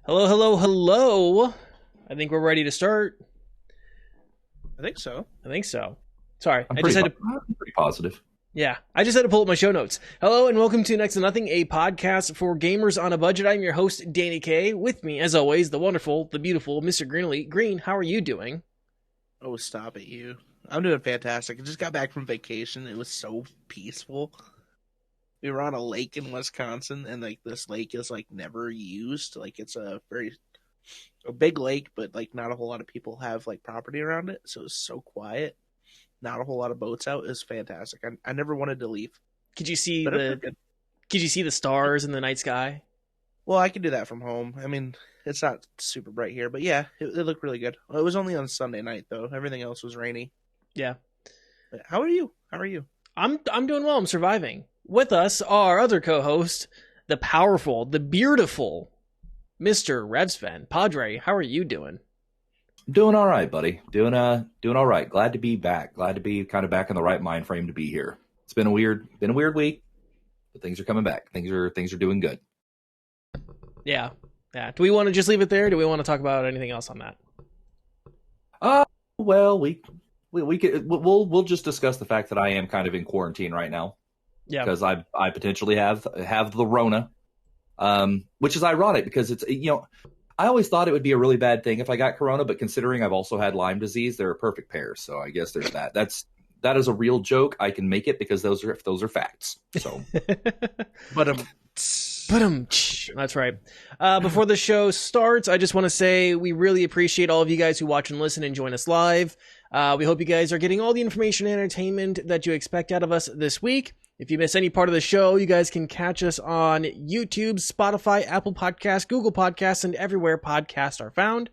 Hello, hello, hello. I think we're ready to start. I think so. I think so. Sorry, I'm I just pretty, had to. I'm pretty positive. Yeah, I just had to pull up my show notes. Hello and welcome to Next to Nothing, a podcast for gamers on a budget. I'm your host, Danie K. With me, as always, the wonderful, the beautiful Mr. Greenlee. Green, how are you doing? Oh, stop it, you. I'm doing fantastic. I just got back from vacation. It was so peaceful. We were on a lake in Wisconsin, and this lake is never used. It's a big lake, but not a whole lot of people have property around it. So it's so quiet. Not a whole lot of boats out. It's fantastic. I never wanted to leave. Could you see But Could you see the stars in the night sky? well, I can do that from home. I mean, it's not super bright here, but yeah, it looked really good. Well, it was only on Sunday night though. Everything else was rainy. Yeah, But how are you? How are you? I'm doing well. I'm surviving. With us, our other co-host, the powerful, the beautiful Mr. Revsven. Padre, how are you doing? Doing all right, buddy. Doing all right. Glad to be back. Glad to be kind of back in the right mind frame to be here. It's been a weird week, but things are coming back. Things are doing good. Yeah. Do we want to just leave it there? Or do we want to talk about anything else on that? Well, we'll just discuss the fact that I am kind of in quarantine right now. Yeah. Because I potentially have the Rona, which is ironic because it's I always thought it would be a really bad thing if I got Corona, but considering I've also had Lyme disease, they're a perfect pair. So I guess there's that. That is a real joke. I can make it because those are facts. So, But That's right. Before the show starts, I just want to say we really appreciate all of you guys who watch and listen and join us live. We hope you guys are getting all the information and entertainment that you expect out of us this week. If you miss any part of the show, you guys can catch us on YouTube, Spotify, Apple Podcasts, Google Podcasts, and everywhere podcasts are found.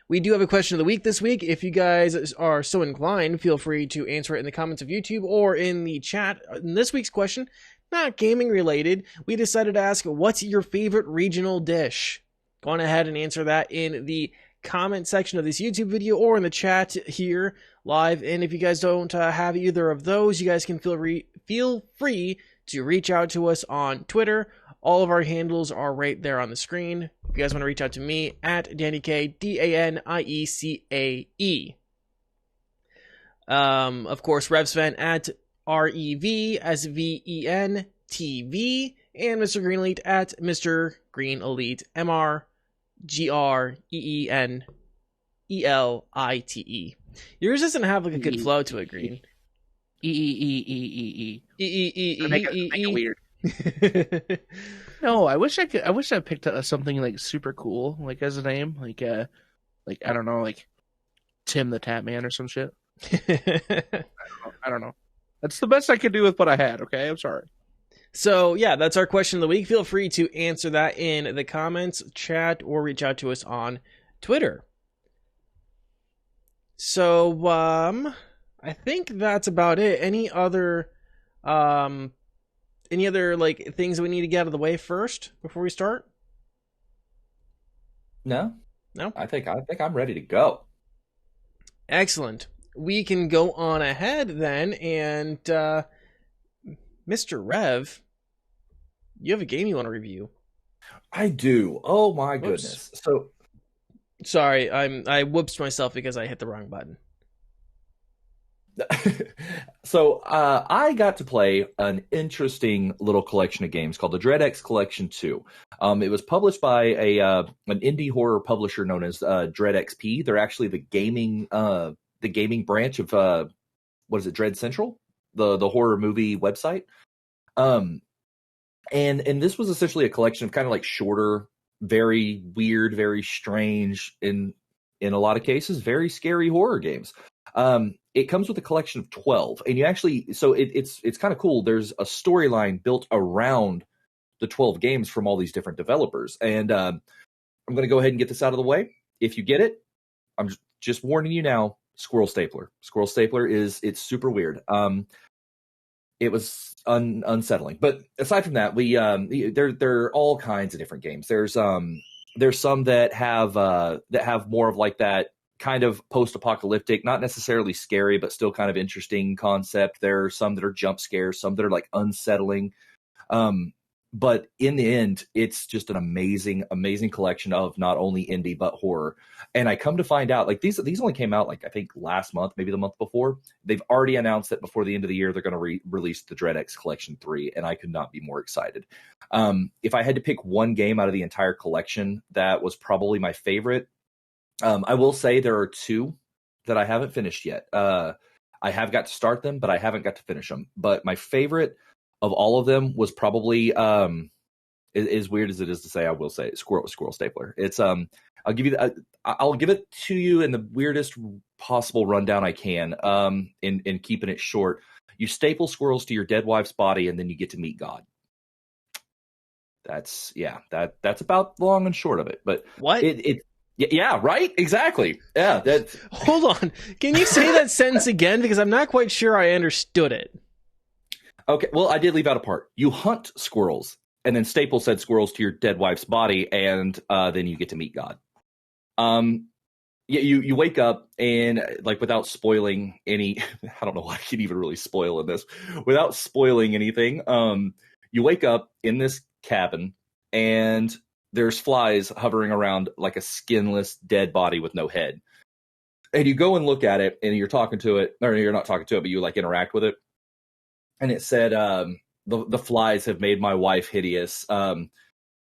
We do have a question of the week this week. If you guys are so inclined, feel free to answer it in the comments of YouTube or in the chat. In this week's question, not gaming related, we decided to ask, what's your favorite regional dish? Go on ahead and answer that in the comment section of this YouTube video or in the chat here live. And if you guys don't have either of those, you guys can feel free to reach out to us on Twitter. All of our handles are right there on the screen. If you guys want to reach out to me, at Danie K, DANIECAE. Of course, Revsven at REVSVEN TV, and Mr. Greenelite at Mr. Green Elite, MRGREENELITE. Yours doesn't have a good flow to it, Green. E. Make it weird. E. No, I wish I picked something super cool as a name, I don't know, Tim the Tap Man or some shit. I don't know. That's the best I could do with what I had. Okay, I'm sorry. So yeah, that's our question of the week. Feel free to answer that in the comments, chat, or reach out to us on Twitter. So I think that's about it. Any other things that we need to get out of the way first before we start? No. I think I'm ready to go. Excellent. We can go on ahead then, and Mr. Rev, you have a game you want to review. I do. Oh my goodness. So sorry, I whooped myself because I hit the wrong button. So I got to play an interesting little collection of games called the Dread X Collection 2. It was published by an indie horror publisher known as Dread XP. They're actually the gaming branch of what is it, Dread Central, the horror movie website. And this was essentially a collection of kind of shorter, very weird, very strange, in a lot of cases, very scary horror games. It comes with a collection of 12, and you actually, so it's kind of cool. There's a storyline built around the 12 games from all these different developers. And I'm going to go ahead and get this out of the way. If you get it, I'm just warning you now, Squirrel Stapler. Squirrel Stapler it's super weird. It was unsettling. But aside from that, there are all kinds of different games. There's some that have more of that kind of post-apocalyptic, not necessarily scary, but still kind of interesting concept. There are some that are jump scares, some that are unsettling. But in the end, it's just an amazing, amazing collection of not only indie but horror. And I come to find out, like these only came out like I think last month, maybe the month before. They've already announced that before the end of the year they're going to release the Dread X Collection 3, and I could not be more excited. If I had to pick one game out of the entire collection that was probably my favorite, I will say there are two that I haven't finished yet. I have got to start them, but I haven't got to finish them. But my favorite of all of them was probably, as weird as it is to say, I will say it, Squirrel Stapler. It's I'll give it to you in the weirdest possible rundown I can, in keeping it short. You staple squirrels to your dead wife's body, and then you get to meet God. That's about the long and short of it. But what? Yeah, right? Exactly. Yeah. Hold on. Can you say that sentence again? Because I'm not quite sure I understood it. Okay, well, I did leave out a part. You hunt squirrels, and then staple said squirrels to your dead wife's body, and then you get to meet God. You wake up, and like without spoiling any, I don't know why I can even really spoil in this, without spoiling anything, you wake up in this cabin, and there's flies hovering around like a skinless dead body with no head. And you go and look at it, and you're talking to it, or you're not talking to it, but you like interact with it. And it said, the flies have made my wife hideous.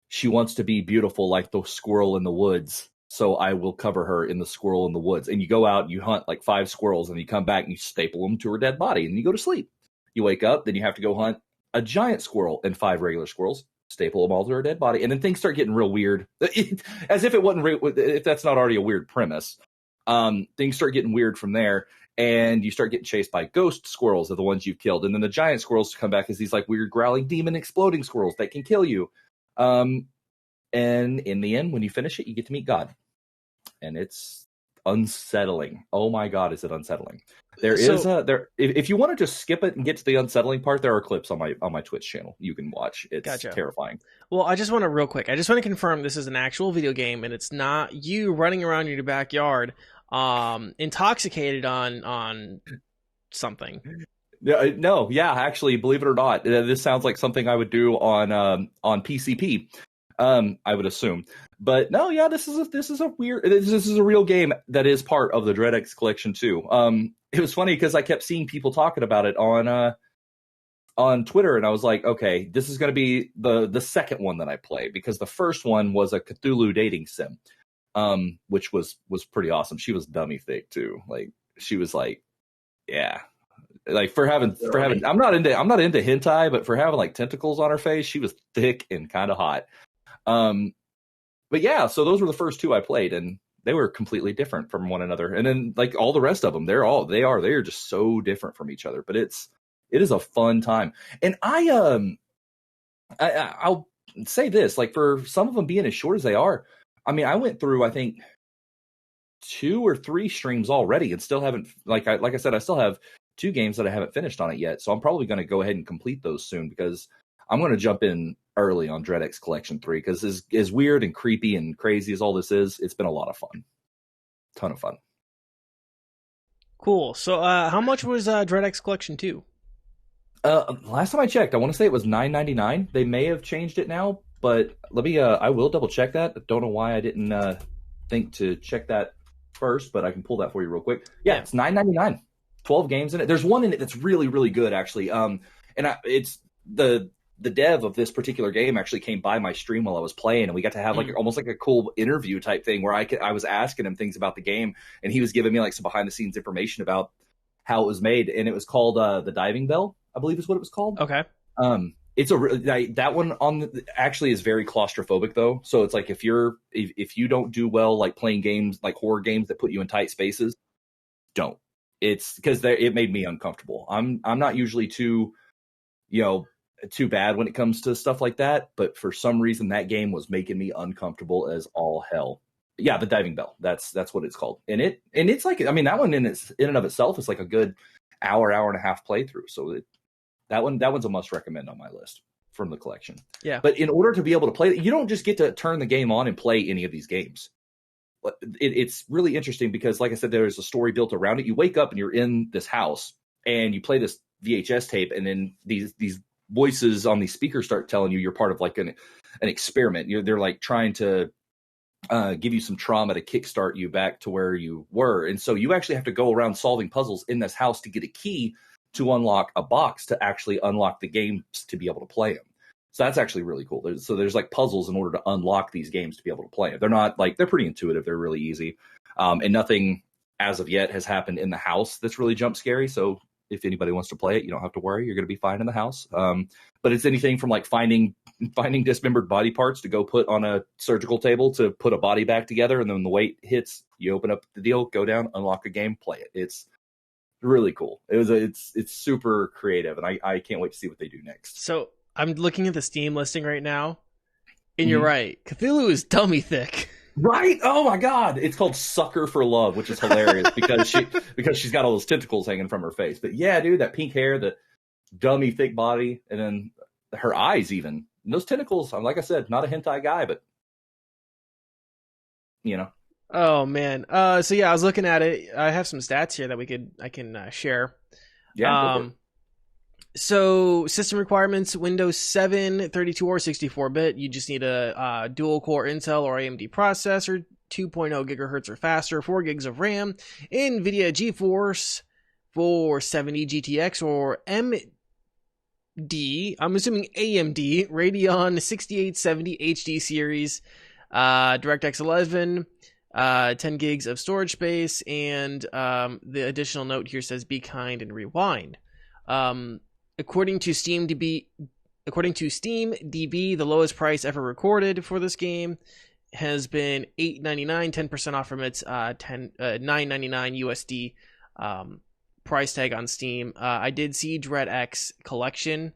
She wants to be beautiful like the squirrel in the woods, so I will cover her in the squirrel in the woods. And you go out and you hunt like 5 squirrels, and you come back and you staple them to her dead body, and you go to sleep. You wake up, then you have to go hunt a giant squirrel and 5 regular squirrels, staple them all to her dead body, and then things start getting real weird. As if it wasn't, if that's not already a weird premise. Things start getting weird from there. And you start getting chased by ghost squirrels are the ones you've killed. And then the giant squirrels come back as these like weird growling demon exploding squirrels that can kill you. And in the end, when you finish it, you get to meet God. And it's unsettling. Oh my God, is it unsettling? If you want to just skip it and get to the unsettling part, there are clips on my Twitch channel you can watch. It's terrifying. Well, I just want to confirm this is an actual video game, and it's not you running around in your backyard intoxicated on something. No, actually, believe it or not, this sounds like something I would do on PCP. I would assume, but no, yeah, this is a real game that is part of the Dread X Collection 2. It was funny because I kept seeing people talking about it on Twitter, and I was like, okay, this is going to be the second one that I play, because the first one was a Cthulhu dating sim. Which was pretty awesome. She was dummy thick too. Like she was like, yeah, like for having I'm not into hentai, but for having like tentacles on her face, she was thick and kind of hot. But yeah, so those were the first 2 I played, and they were completely different from one another. And then like all the rest of them, they're just so different from each other. But it is a fun time. And I'll say this, like for some of them being as short as they are, I mean, I went through, I think, 2 or 3 streams already, and still haven't, like I said, I still have 2 games that I haven't finished on it yet. So I'm probably going to go ahead and complete those soon, because I'm going to jump in early on Dread X Collection 3, because as weird and creepy and crazy as all this is, it's been a lot of fun. Ton of fun. Cool. So how much was Dread X Collection 2? Last time I checked, I want to say it was $9.99. They may have changed it now, but let me, I will double check that. I don't know why I didn't think to check that first, but I can pull that for you real quick. Yeah, it's $9.99. 12 games in it. There's one in it that's really, really good, actually. It's the dev of this particular game actually came by my stream while I was playing, and we got to have like almost like a cool interview type thing where I was asking him things about the game, and he was giving me like some behind the scenes information about how it was made. And it was called The Diving Bell, I believe is what it was called. Okay. It's that one actually is very claustrophobic though. So it's like if you don't do well like playing games like horror games that put you in tight spaces, don't. It's because it made me uncomfortable. I'm not usually too bad when it comes to stuff like that, but for some reason that game was making me uncomfortable as all hell. Yeah, The Diving Bell. That's what it's called. And it's like, I mean, that one in and of itself is like a good hour and a half playthrough. So that one's a must recommend on my list from the collection. Yeah. But in order to be able to play it, you don't just get to turn the game on and play any of these games. It's really interesting because, like I said, there's a story built around it. You wake up and you're in this house and you play this VHS tape, and then these voices on these speakers start telling you you're part of like an experiment. They're like trying to give you some trauma to kickstart you back to where you were. And so you actually have to go around solving puzzles in this house to get a key to unlock a box to actually unlock the games to be able to play them. So that's actually really cool. There's like puzzles in order to unlock these games to be able to play them. They're not like, they're pretty intuitive. They're really easy. And nothing as of yet has happened in the house that's really jump scary. So if anybody wants to play it, you don't have to worry. You're going to be fine in the house. But it's anything from like finding dismembered body parts to go put on a surgical table to put a body back together. And then when the weight hits, you open up the deal, go down, unlock a game, play it. It's really cool. It's super creative, and I can't wait to see what they do next. So I'm looking at the Steam listing right now, and you're right. Cthulhu is dummy thick. Right? Oh my God! It's called Sucker for Love, which is hilarious because she's got all those tentacles hanging from her face. But yeah, dude, that pink hair, the dummy thick body, and then her eyes even. And those tentacles. Like I said, not a hentai guy, but you know. Oh man. So yeah, I was looking at it. I have some stats here that I can share. Yeah. So system requirements: Windows 7, 32 or 64-bit. You just need a dual-core Intel or AMD processor, 2.0 gigahertz or faster, 4 gigs of RAM, NVIDIA GeForce 470 GTX or AMD, I'm assuming AMD, Radeon 6870 HD series, DirectX 11, 10 gigs of storage space, and the additional note here says "Be kind and rewind." According to SteamDB, the lowest price ever recorded for this game has been $8.99, 10% off from its $9.99 USD price tag on Steam. I did see Dread X Collection.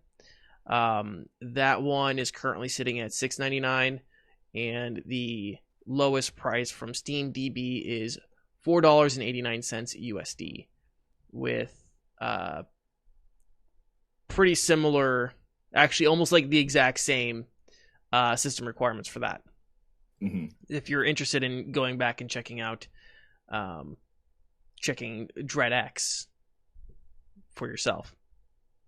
That one is currently sitting at $6.99, and the lowest price from SteamDB is $4.89 USD, with pretty similar, actually almost like the exact same system requirements for that. Mm-hmm. If you're interested in going back and checking Dread X for yourself.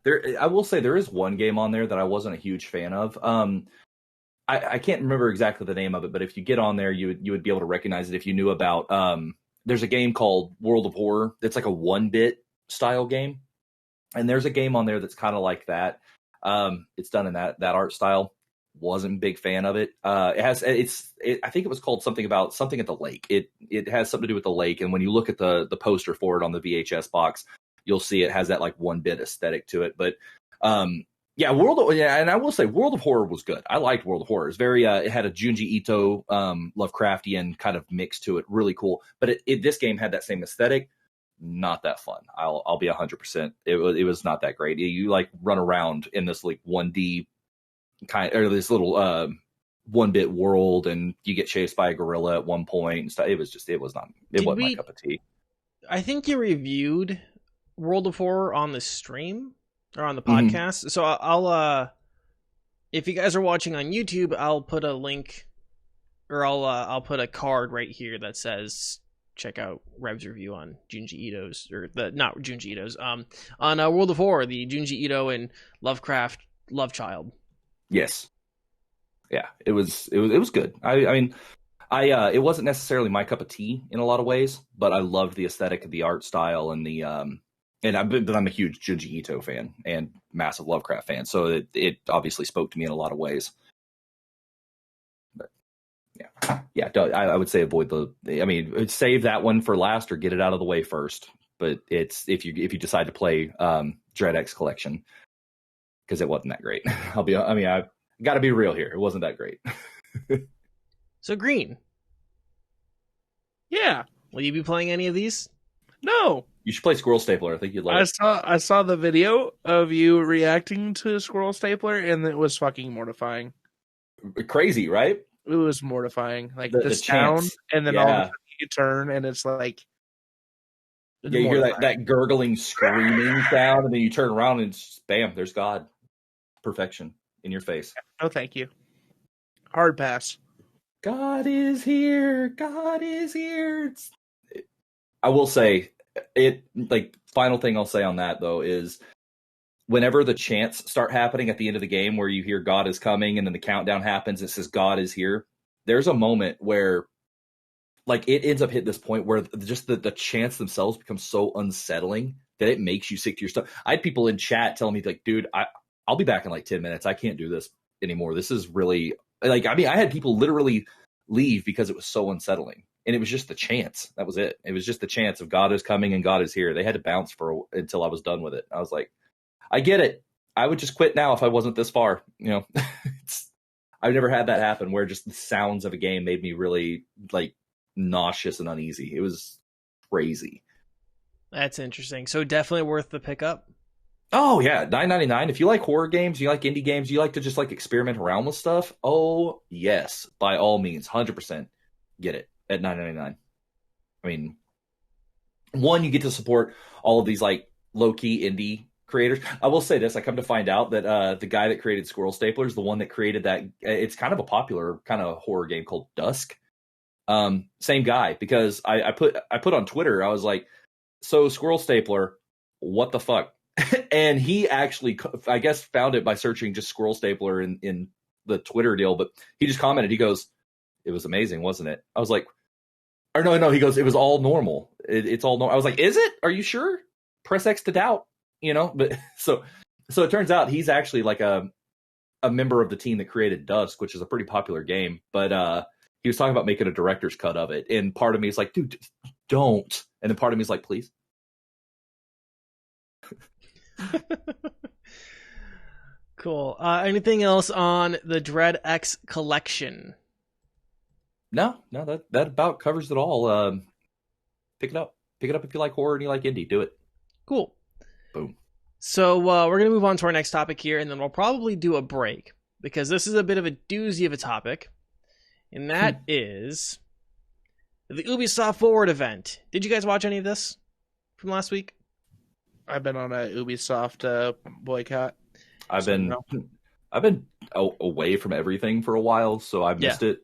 I will say there is one game on there that I wasn't a huge fan of. I can't remember exactly the name of it, but if you get on there, you would be able to recognize it if you knew about. There's a game called World of Horror. It's like a 1-bit style game. And there's a game on there that's kind of like that. It's done in that art style. Wasn't a big fan of it. I think it was called something at the lake. It has something to do with the lake. And when you look at the poster for it on the VHS box, you'll see it has that like 1-bit aesthetic to it. But and I will say World of Horror was good. I liked World of Horror. It's very it had a Junji Ito Lovecraftian kind of mix to it. Really cool. But this game had that same aesthetic. Not that fun. I'll be 100%. It was not that great. You like run around in this like 1D kind or this little 1-bit world, and you get chased by a gorilla at one point and stuff. It wasn't my cup of tea. I think you reviewed World of Horror on the stream or on the podcast. So I'll if you guys are watching on YouTube, I'll put a link, or I'll put a card right here that says check out Rev's review on Junji Ito's, or not Junji Ito's, on World of Horror, the Junji Ito and Lovecraft love child. Yes. Yeah, it was good. I mean, it wasn't necessarily my cup of tea in a lot of ways, but I loved the aesthetic of the art style and the but I'm a huge Junji Ito fan and massive Lovecraft fan, so it obviously spoke to me in a lot of ways. Yeah, I would say avoid save that one for last or get it out of the way first. But it's if you decide to play Dread X Collection, because it wasn't that great. I got to be real here. It wasn't that great. So Green, Yeah. will you be playing any of these? No. You should play Squirrel Stapler. I think you'd like it. I saw the video of you reacting to Squirrel Stapler, and it was fucking mortifying. Crazy, right? It was mortifying. Like the sound, chance, and then all of a sudden you turn, and it's like... Yeah, you hear that gurgling, screaming sound, and then you turn around and bam, there's God. Perfection in your face. No, thank you. Hard pass. God is here. God is here. I will say, final thing I'll say on that, though, is whenever the chants start happening at the end of the game where you hear God is coming and then the countdown happens, it says God is here. There's a moment where like it ends up hitting this point where just the chants themselves become so unsettling that it makes you sick to your stomach. I had people in chat telling me like, dude, I'll be back in like 10 minutes. I can't do this anymore. This is really like, I mean, I had people literally leave because it was so unsettling. And it was just the chants. That was it. It was just the chants of God is coming and God is here. They had to bounce until I was done with it. I was like, I get it. I would just quit now if I wasn't this far. You know, I've never had that happen where just the sounds of a game made me really like nauseous and uneasy. It was crazy. That's interesting. So definitely worth the pickup. Oh yeah, $9.99. If you like horror games, you like indie games, you like to just like experiment around with stuff. Oh yes, by all means, 100% get it at $9.99. I mean, one, you get to support all of these like low key indie creators. I will say this: I come to find out that the guy that created Squirrel Stapler is the one that created that. It's kind of a popular kind of horror game called Dusk. Same guy, because I put on Twitter, I was like, so Squirrel Stapler, what the fuck? And he actually, I guess, found it by searching just Squirrel Stapler in the Twitter deal. But he just commented, he goes, it was amazing, wasn't it? I was like, or no, he goes, it was all normal. It's all normal. I was like, is it? Are you sure? Press X to doubt, you know? But so it turns out he's actually like a member of the team that created Dusk, which is a pretty popular game. But he was talking about making a director's cut of it. And part of me is like, dude, don't. And then part of me is like, please. Cool. Anything else on the Dread X collection? No, that about covers it all. Pick it up if you like horror and you like indie. Do it. Cool. Boom. So we're going to move on to our next topic here, and then we'll probably do a break, because this is a bit of a doozy of a topic, and that is the Ubisoft Forward event. Did you guys watch any of this from last week? I've been on a Ubisoft boycott. I've been away from everything for a while, so I've missed it.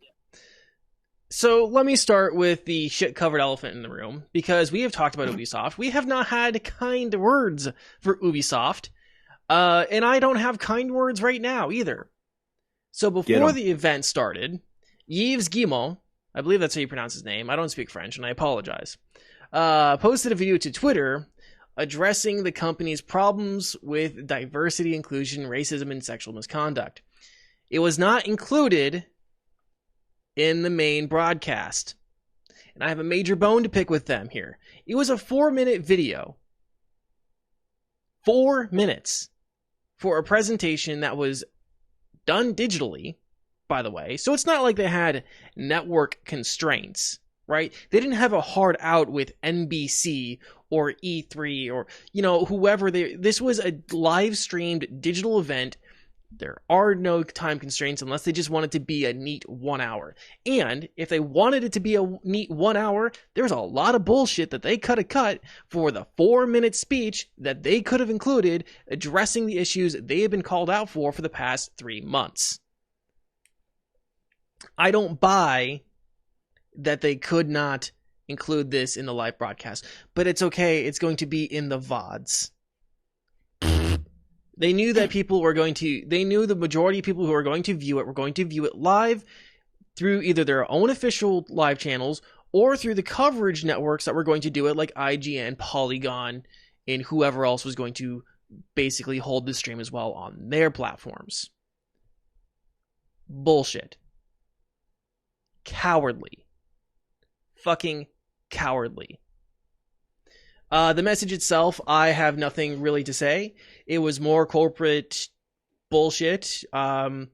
So let me start with the shit-covered elephant in the room, because we have talked about Ubisoft. We have not had kind words for Ubisoft, and I don't have kind words right now either. So before the event started, Yves Guillemot, I believe that's how you pronounce his name, I don't speak French, and I apologize, posted a video to Twitter addressing the company's problems with diversity, inclusion, racism, and sexual misconduct. It was not included in the main broadcast, and I have a major bone to pick with them here. It was a 4-minute video. 4 minutes for a presentation that was done digitally, by the way. So it's not like they had network constraints, right? They didn't have a hard out with NBC or E3 or, you know, whoever. This was a live streamed digital event. There are no time constraints unless they just want it to be a neat 1 hour. And if they wanted it to be a neat 1 hour, there's a lot of bullshit that they could have cut for the 4-minute speech that they could have included addressing the issues they have been called out for the past 3 months. I don't buy that they could not include this in the live broadcast, but it's okay. It's going to be in the VODs. They knew that they knew the majority of people who are going to view it were going to view it live through either their own official live channels or through the coverage networks that were going to do it, like IGN, Polygon, and whoever else was going to basically hold the stream as well on their platforms. Bullshit. Cowardly. Fucking cowardly. The message itself, I have nothing really to say. It was more corporate bullshit. A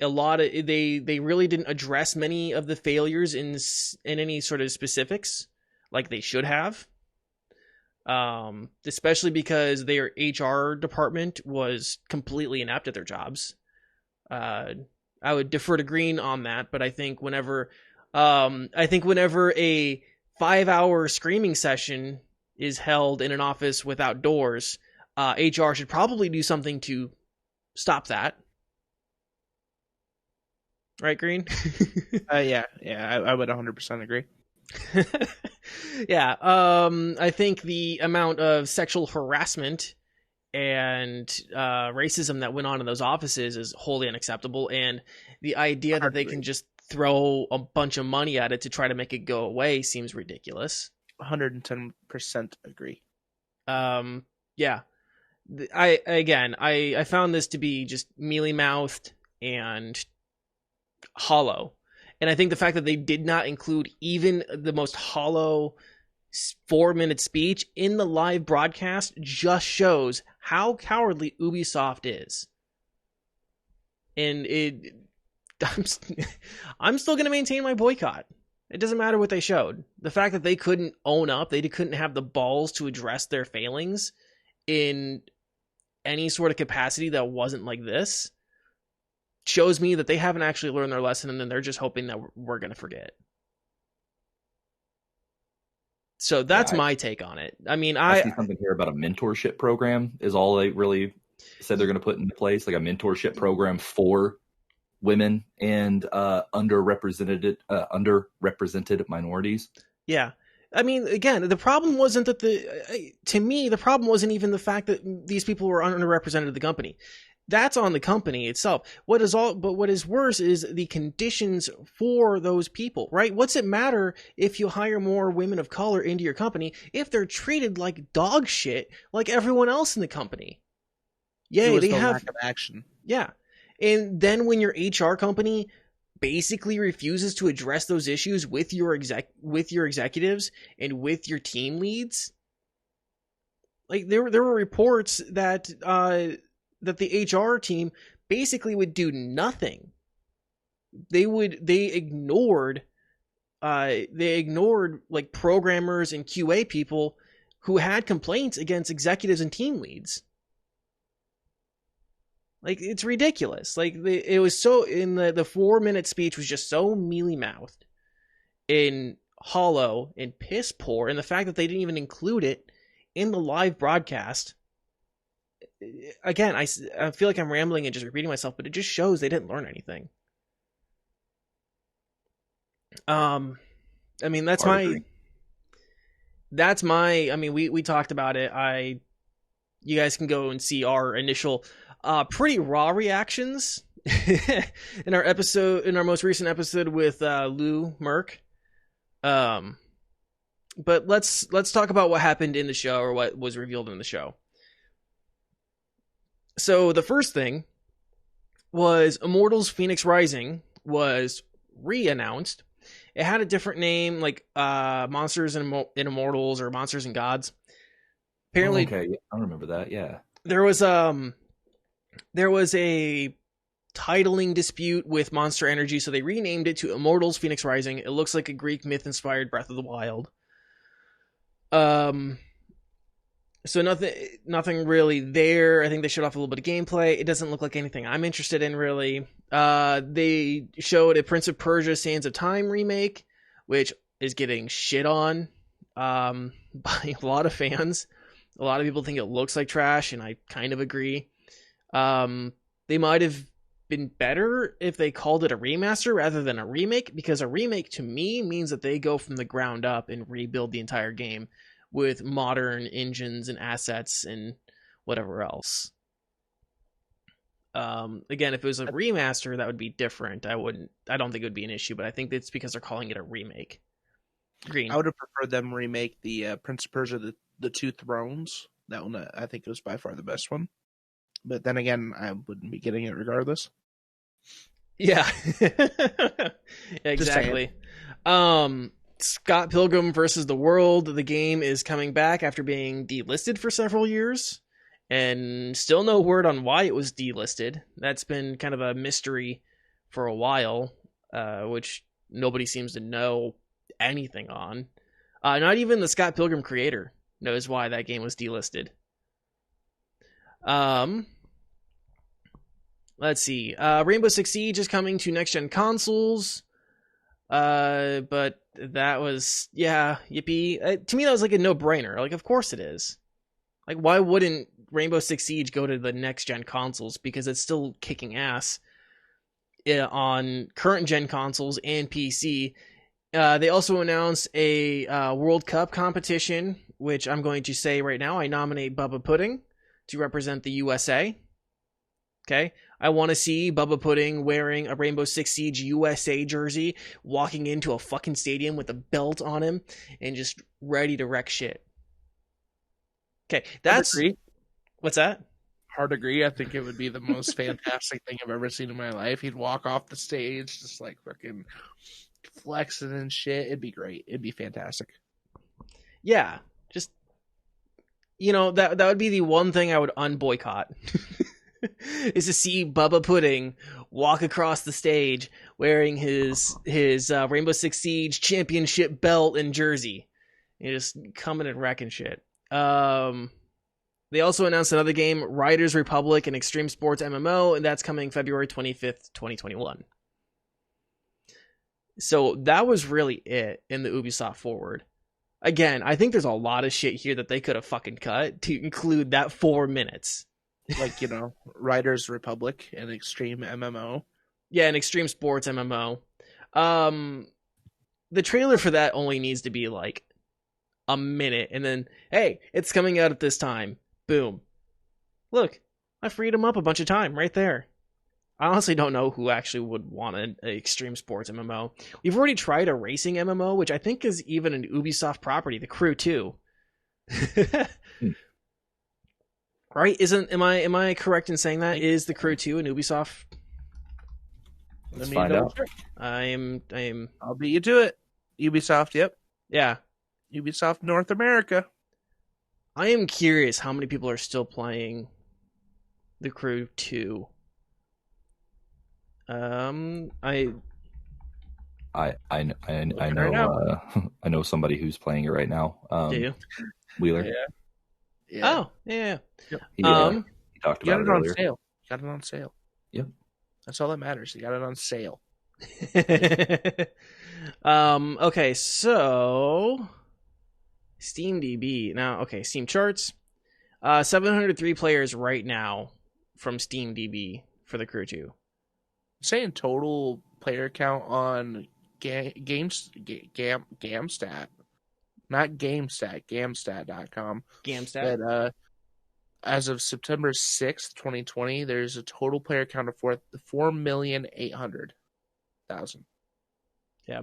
lot of they really didn't address many of the failures in any sort of specifics like they should have. Especially because their HR department was completely inept at their jobs. I would defer to Green on that, but I think whenever a 5-hour screaming session is held in an office without doors, HR should probably do something to stop that. Right, Green? Yeah, I would 100% agree. Yeah, I think the amount of sexual harassment and racism that went on in those offices is wholly unacceptable. And the idea that they can just throw a bunch of money at it to try to make it go away seems ridiculous. 110% agree. Yeah. I found this to be just mealy-mouthed and hollow. And I think the fact that they did not include even the most hollow 4-minute speech in the live broadcast just shows how cowardly Ubisoft is. And I'm still going to maintain my boycott. It doesn't matter what they showed. The fact that they couldn't own up, they couldn't have the balls to address their failings in any sort of capacity that wasn't like this, shows me that they haven't actually learned their lesson, and then they're just hoping that we're going to forget. So that's my take on it. I mean, I see something here about a mentorship program is all they really said they're going to put into place, like a mentorship program for women and underrepresented minorities. Yeah. I mean, again, the problem wasn't that to me, the problem wasn't even the fact that these people were underrepresented in the company. That's on the company itself. What is worse is the conditions for those people, right? What's it matter if you hire more women of color into your company if they're treated like dog shit like everyone else in the company? Yeah, they have lack of action. Yeah. And then when your HR company basically refuses to address those issues with your executives and with your team leads, like there were reports that the HR team basically would do nothing. They ignored like programmers and QA people who had complaints against executives and team leads. Like, it's ridiculous. Like, it was so, in the 4-minute speech was just so mealy-mouthed and hollow and piss poor, and the fact that they didn't even include it in the live broadcast. Again, I feel like I'm rambling and just repeating myself, but it just shows they didn't learn anything. I mean, that's my, I mean, we talked about it. You guys can go and see our initial, pretty raw reactions in our most recent episode with Lou Merck. But let's talk about what happened in the show, or what was revealed in the show. So the first thing was Immortals Fenyx Rising was re-announced. It had a different name, like Monsters and Immortals, or Monsters and Gods. Apparently, okay, I remember that. Yeah, there was a titling dispute with Monster Energy, so they renamed it to Immortals Fenyx Rising. It looks like a Greek myth-inspired Breath of the Wild. So nothing really there. I think they showed off a little bit of gameplay. It doesn't look like anything I'm interested in, really. They showed a Prince of Persia Sands of Time remake, which is getting shit on by a lot of fans. A lot of people think it looks like trash, and I kind of agree. They might have been better if they called it a remaster rather than a remake, because a remake to me means that they go from the ground up and rebuild the entire game with modern engines and assets and whatever else. Again, if it was a remaster, that would be different. I don't think it would be an issue, but I think it's because they're calling it a remake. Green. I would have preferred them remake the Prince of Persia, the Two Thrones. That one, I think, was by far the best one. But then again, I wouldn't be getting it regardless. Yeah. Exactly. Scott Pilgrim versus the World, the game is coming back after being delisted for several years, and still no word on why it was delisted. That's been kind of a mystery for a while, which nobody seems to know anything on. Not even the Scott Pilgrim creator knows why that game was delisted. Let's see. Rainbow Six Siege is coming to next-gen consoles. But that was, yeah, yippee. To me, that was like a no-brainer. Like, of course it is. Like, why wouldn't Rainbow Six Siege go to the next-gen consoles? Because it's still kicking ass on current-gen consoles and PC. They also announced a World Cup competition, which I'm going to say right now, I nominate Bubba Pudding to represent the USA. Okay, I want to see Bubba Pudding wearing a Rainbow Six Siege USA jersey, walking into a fucking stadium with a belt on him, and just ready to wreck shit. Okay, that's... What's that? Hard agree. I think it would be the most fantastic thing I've ever seen in my life. He'd walk off the stage just like fucking flexing and shit. It'd be great. It'd be fantastic. Yeah, just, you know, that would be the one thing I would unboycott. Is to see Bubba Pudding walk across the stage wearing his Rainbow Six Siege championship belt and jersey. And just coming and wrecking shit. They also announced another game, Riders Republic, an Extreme Sports MMO, and that's coming February 25th, 2021. So that was really it in the Ubisoft Forward. Again, I think there's a lot of shit here that they could have fucking cut to include that 4 minutes. Like, you know, Riders Republic, an Extreme MMO. Yeah, an Extreme Sports MMO. The trailer for that only needs to be like a minute, and then, hey, it's coming out at this time. Boom. Look, I freed him up a bunch of time right there. I honestly don't know who actually would want an Extreme Sports MMO. We've already tried a racing MMO, which I think is even an Ubisoft property, The Crew 2. Right? Am I correct in saying that? Is The Crew 2 an Ubisoft? Let's find out. I am. I'll beat you to it. Ubisoft, yep. Yeah. Ubisoft North America. I am curious how many people are still playing The Crew 2. I know I know somebody who's playing it right now. Do you? Wheeler. Yeah. Oh, yeah. Yep. He talked about it earlier. Sale. Got it on sale. Yep. That's all that matters. You got it on sale. Okay, so SteamDB. Now, okay, Steam charts. 703 players right now from SteamDB for The Crew 2. Saying total player count on GameStat. Not GameStat, GamStat.com. GamStat. That as of September 6th, 2020, there's a total player count of 4,800,000. Yeah.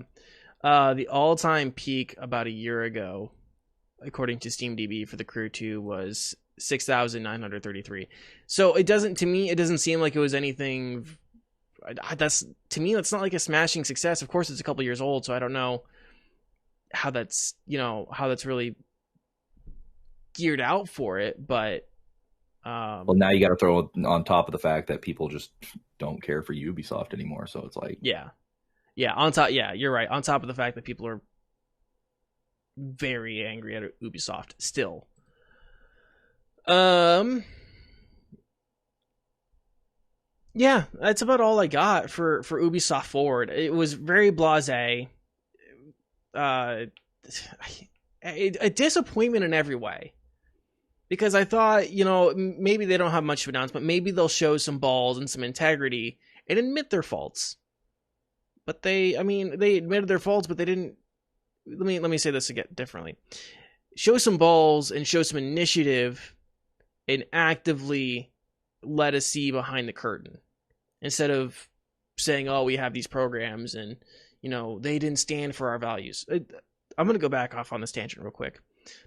The all-time peak about a year ago, according to SteamDB for The Crew 2, was 6,933. So it doesn't seem like it was anything. To me, that's not like a smashing success. Of course, it's a couple years old, so I don't know how that's really geared out for it, but well, now you got to throw on top of the fact that people just don't care for Ubisoft anymore, so it's like on top, you're right, on top of the fact that people are very angry at Ubisoft still. Yeah, that's about all I got for Ubisoft Forward. It was very blasé. A disappointment in every way. Because I thought, maybe they don't have much of an announcement. Maybe they'll show some balls and some integrity and admit their faults. But they admitted their faults, but they didn't. Let me say this again differently. Show some balls and show some initiative and actively let us see behind the curtain. Instead of saying, oh, we have these programs and, they didn't stand for our values. I'm going to go back off on this tangent real quick.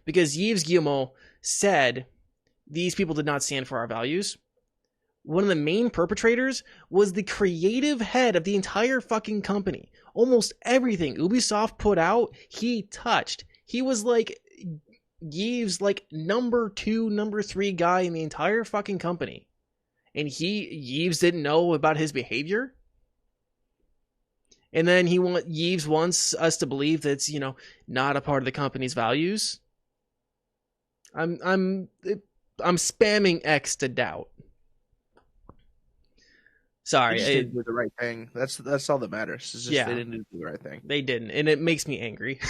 Because Yves Guillemot said these people did not stand for our values. One of the main perpetrators was the creative head of the entire fucking company. Almost everything Ubisoft put out, he touched. He was like Yves' number 2, number 3 guy in the entire fucking company. And Yves didn't know about his behavior. And then Yves wants us to believe that it's, not a part of the company's values. I'm spamming X to doubt. Sorry, they didn't do the right thing. That's all that matters. It's just they didn't do the right thing. They didn't, and it makes me angry.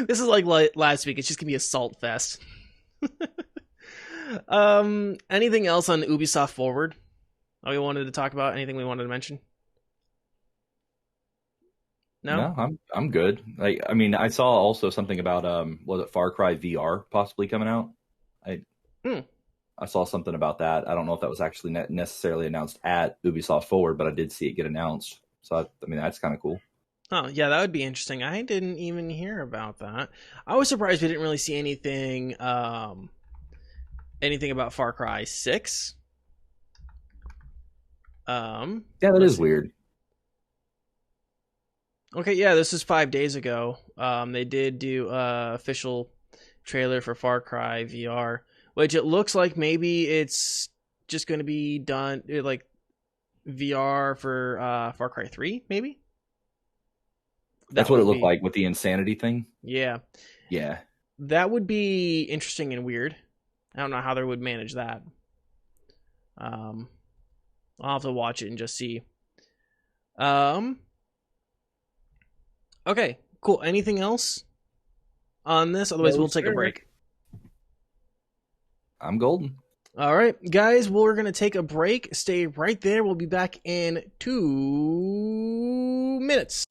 This is like last week. It's just gonna be a salt fest. Anything else on Ubisoft Forward? We wanted to talk about anything we wanted to mention? No, I'm good. I saw also something about was it Far Cry VR possibly coming out? I saw something about that. I don't know if that was actually necessarily announced at Ubisoft Forward, but I did see it get announced. So, I mean, that's kind of cool. Oh, yeah, that would be interesting. I didn't even hear about that. I was surprised we didn't really see anything anything about Far Cry 6. Yeah, that is weird. Okay, yeah, this is 5 days ago. They did do official trailer for Far Cry VR, which it looks like maybe it's just going to be done like VR for Far Cry 3, maybe? That's what it looked like with the insanity thing? Yeah. Yeah. That would be interesting and weird. I don't know how they would manage that. I'll have to watch it and just see. Okay, cool. Anything else on this? Otherwise, we'll take a break. I'm golden. All right, guys, we're going to take a break. Stay right there. We'll be back in 2 minutes.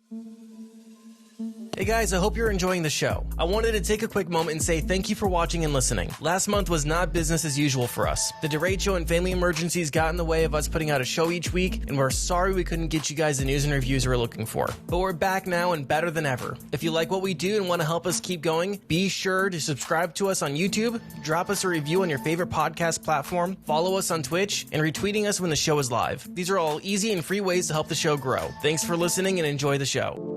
Hey guys, I hope you're enjoying the show. I wanted to take a quick moment and say thank you for watching and listening. Last month was not business as usual for us. The delayed show and family emergencies got in the way of us putting out a show each week, and we're sorry we couldn't get you guys the news and reviews we were looking for. But we're back now and better than ever. If you like what we do and want to help us keep going, be sure to subscribe to us on YouTube, drop us a review on your favorite podcast platform, follow us on Twitch, and retweeting us when the show is live. These are all easy and free ways to help the show grow. Thanks for listening and enjoy the show.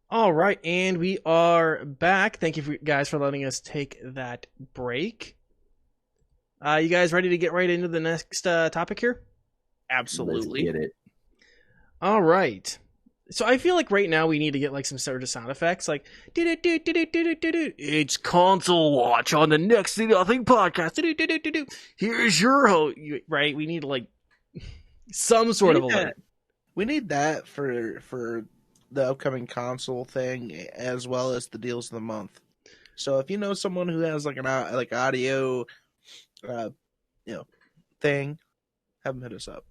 All right, and we are back. Thank you guys for letting us take that break. You guys ready to get right into the next topic here? Absolutely. Let's get it. All right. So I feel like right now we need to get like some sort of sound effects, like it's console watch on the Next to Nothing podcast. Here's your host. Right? We need like some sort of alert. We need that for the upcoming console thing, as well as the deals of the month. So if you know someone who has like an audio, thing, have them hit us up.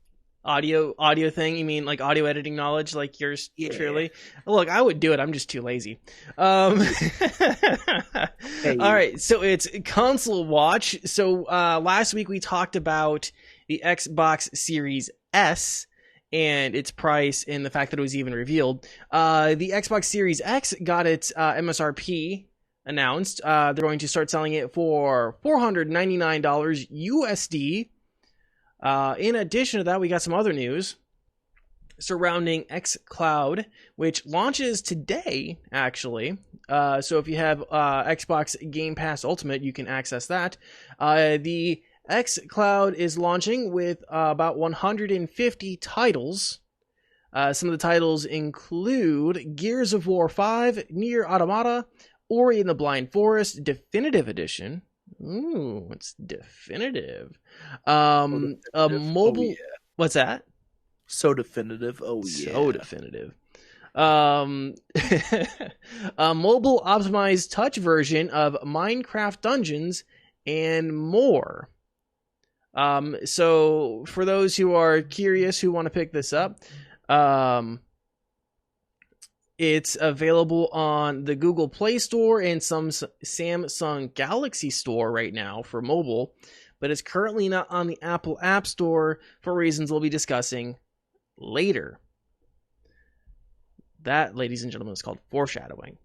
Audio thing? You mean like audio editing knowledge, like yours truly? Look, I would do it. I'm just too lazy. Hey. All right, so it's console watch. So last week we talked about the Xbox Series S and its price and the fact that it was even revealed. The Xbox Series X got its MSRP announced. They're going to start selling it for $499 USD. In addition to that, we got some other news surrounding xCloud, which launches today, actually. So if you have Xbox Game Pass Ultimate, you can access that. The xCloud is launching with about 150 titles. Some of the titles include Gears of War 5, Nier Automata, Ori and the Blind Forest Definitive Edition. Ooh, it's definitive. A mobile. Oh, yeah. What's that? So definitive. Oh yeah. So definitive. A mobile optimized touch version of Minecraft Dungeons and more. So for those who are curious who want to pick this up, it's available on the Google Play Store and some Samsung Galaxy Store right now for mobile, but it's currently not on the Apple App Store for reasons we'll be discussing later. That, ladies and gentlemen, is called foreshadowing.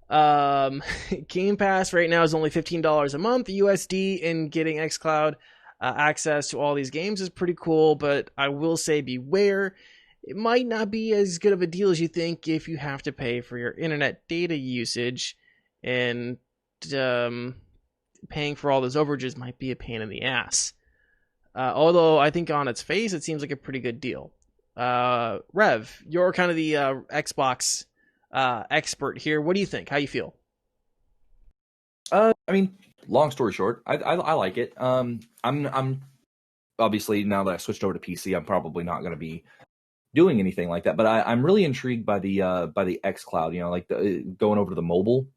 Game Pass right now is only $15 a month USD, and getting xCloud access to all these games is pretty cool, but I will say beware. It might not be as good of a deal as you think if you have to pay for your internet data usage, and paying for all those overages might be a pain in the ass. Although I think on its face, it seems like a pretty good deal. Rev, you're kind of the Xbox expert here. What do you think? How you feel? I mean, long story short, I like it. I'm obviously, now that I switched over to PC, I'm probably not going to be doing anything like that. But I'm really intrigued by the xCloud. You know, like going over to the mobile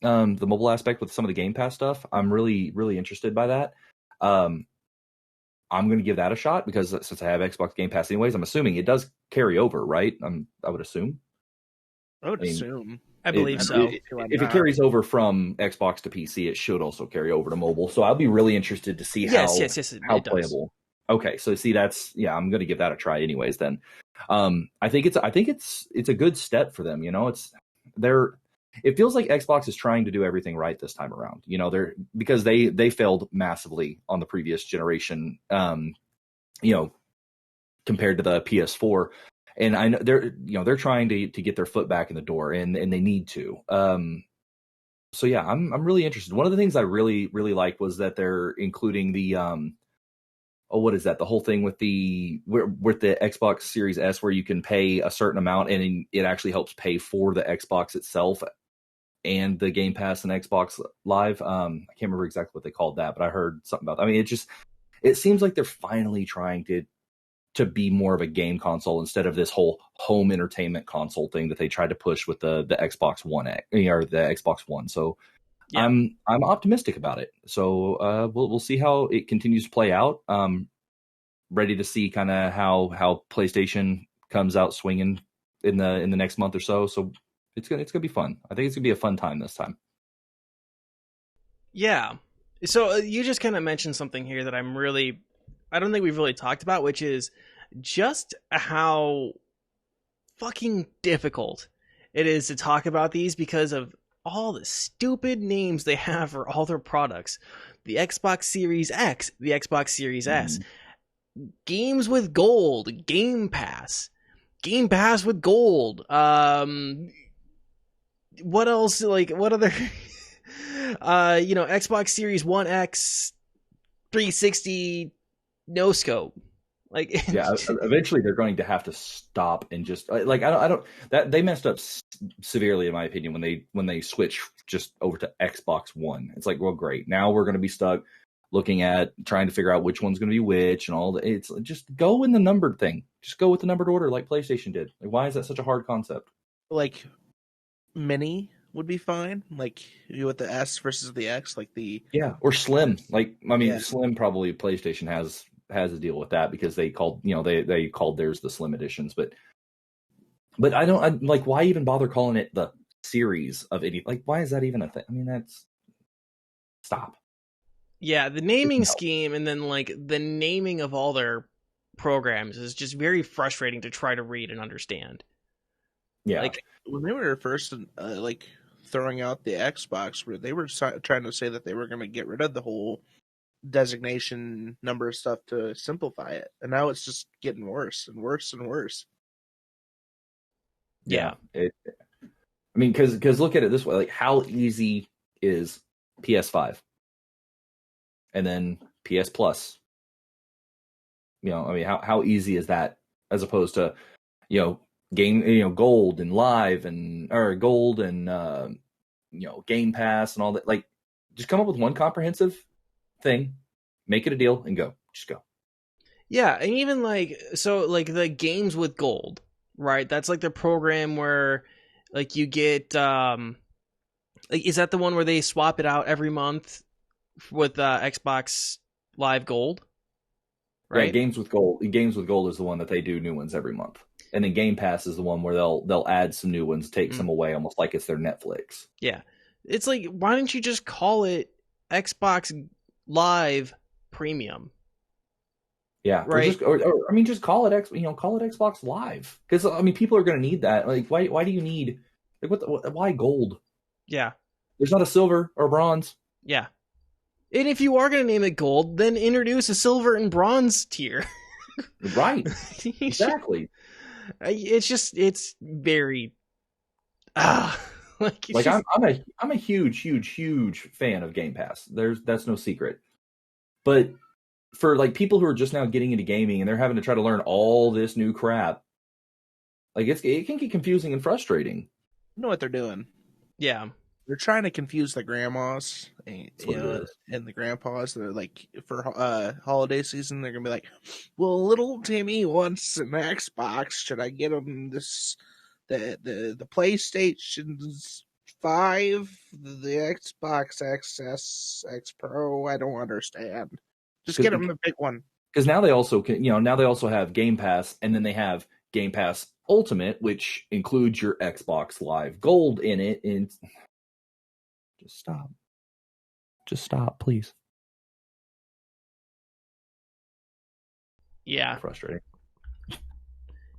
aspect with some of the Game Pass stuff. I'm really interested by that. I'm going to give that a shot because since I have Xbox Game Pass anyways, I'm assuming it does carry over, right? I would assume. I assume. I believe so. If it carries over from Xbox to PC, it should also carry over to mobile. So I'll be really interested to see how playable. Okay, so see, I'm going to give that a try anyways. Then, I think it's a good step for them. You know, it feels like Xbox is trying to do everything right this time around. You know, because they failed massively on the previous generation. You know, compared to the PS4. And I know they're trying to get their foot back in the door, and they need to. So yeah, I'm really interested. One of the things I really like was that they're including the what is that? The whole thing with the Xbox Series S, where you can pay a certain amount, and it actually helps pay for the Xbox itself and the Game Pass and Xbox Live. I can't remember exactly what they called that, but I heard something about that. I mean, it seems like they're finally trying to be more of a game console instead of this whole home entertainment console thing that they tried to push with the Xbox One X or the Xbox One. So yeah. I'm optimistic about it. So we'll see how it continues to play out. Ready to see kind of how PlayStation comes out swinging in the next month or so. So it's gonna be fun. I think it's gonna be a fun time this time. Yeah. So you just kind of mentioned something here that I don't think we've really talked about, which is just how fucking difficult it is to talk about these because of all the stupid names they have for all their products. The Xbox Series X, the Xbox Series S, games with gold, Game Pass with gold. What else? Like, what other? Xbox Series One X, 360. No scope. Like, yeah, eventually they're going to have to stop and just like I don't that they messed up severely in my opinion when they switch just over to Xbox One. It's like, well, great, now we're going to be stuck looking at trying to figure out which one's going to be which and all that. It's just go in the numbered thing. Just go with the numbered order like PlayStation did. Like, why is that such a hard concept? Like, mini would be fine. Like, you with the S versus the X, like or Slim. Like, I mean, Slim probably PlayStation has a deal with that because they called they called theirs the Slim editions. But I'm like, why even bother calling it the series of any? Like, why is that even a thing? I mean, that's stop. Yeah, the naming scheme and then like the naming of all their programs is just very frustrating to try to read and understand. Yeah, like when they were first throwing out the Xbox, where they were trying to say that they were going to get rid of the whole designation number stuff to simplify it, and now it's just getting worse and worse and worse. Yeah, I mean, because look at it this way: like, how easy is PS5, and then PS Plus? You know, I mean, how easy is that as opposed to, game, gold and live or gold and Game Pass and all that. Like, just come up with one comprehensive thing, make it a deal, and just go. Yeah, and even the games with gold, right? That's like the program where like you get like, is that the one where they swap it out every month with Xbox Live Gold? Right? Yeah, Games with Gold. Games with Gold is the one that they do new ones every month, and then Game Pass is the one where they'll add some new ones, take some away, almost like it's their Netflix. Yeah, it's like, why don't you just call it Xbox Live Premium? Yeah, right. Or I mean, just call it call it Xbox Live, because I mean, people are going to need that. Like, why do you need like why gold? Yeah, there's not a silver or bronze. Yeah. And if you are going to name it gold, then introduce a silver and bronze tier. Right. Exactly. It's very like I'm a huge fan of Game Pass. That's no secret. But for like people who are just now getting into gaming and they're having to try to learn all this new crap, like it can get confusing and frustrating. You know what they're doing? Yeah. They're trying to confuse the grandmas and the grandpas. They're like, for holiday season, they're gonna be like, "Well, little Timmy wants an Xbox. Should I get him the PlayStation 5, the Xbox XS, X Pro? I don't understand. Just get him the big one." Because now they also have Game Pass, and then they have Game Pass Ultimate, which includes your Xbox Live Gold in it. And Just stop, please. Yeah. Frustrating.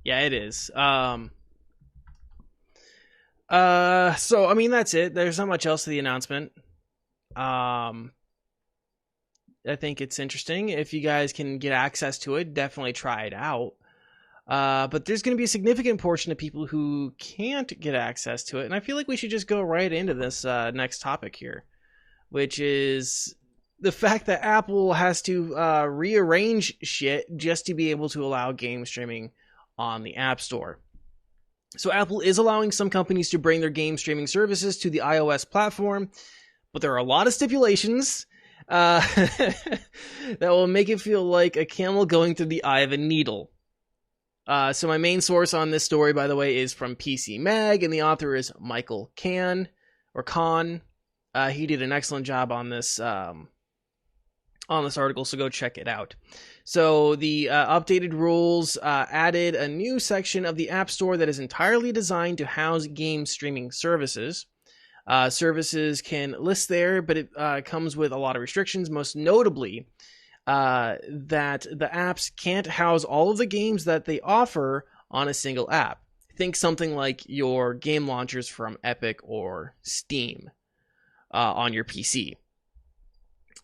Yeah, it is. So I mean, that's it. There's not much else to the announcement. I think it's interesting. If you guys can get access to it, definitely try it out. But there's going to be a significant portion of people who can't get access to it. And I feel like we should just go right into this next topic here, which is the fact that Apple has to rearrange shit just to be able to allow game streaming on the App Store. So Apple is allowing some companies to bring their game streaming services to the iOS platform, but there are a lot of stipulations that will make it feel like a camel going through the eye of a needle. So my main source on this story, by the way, is from PC Mag, and the author is Michael Kahn. He did an excellent job on this article, so go check it out. So the updated rules added a new section of the App Store that is entirely designed to house game streaming services. Services can list there, but it comes with a lot of restrictions, most notably that the apps can't house all of the games that they offer on a single app. Think something like your game launchers from Epic or Steam on your PC.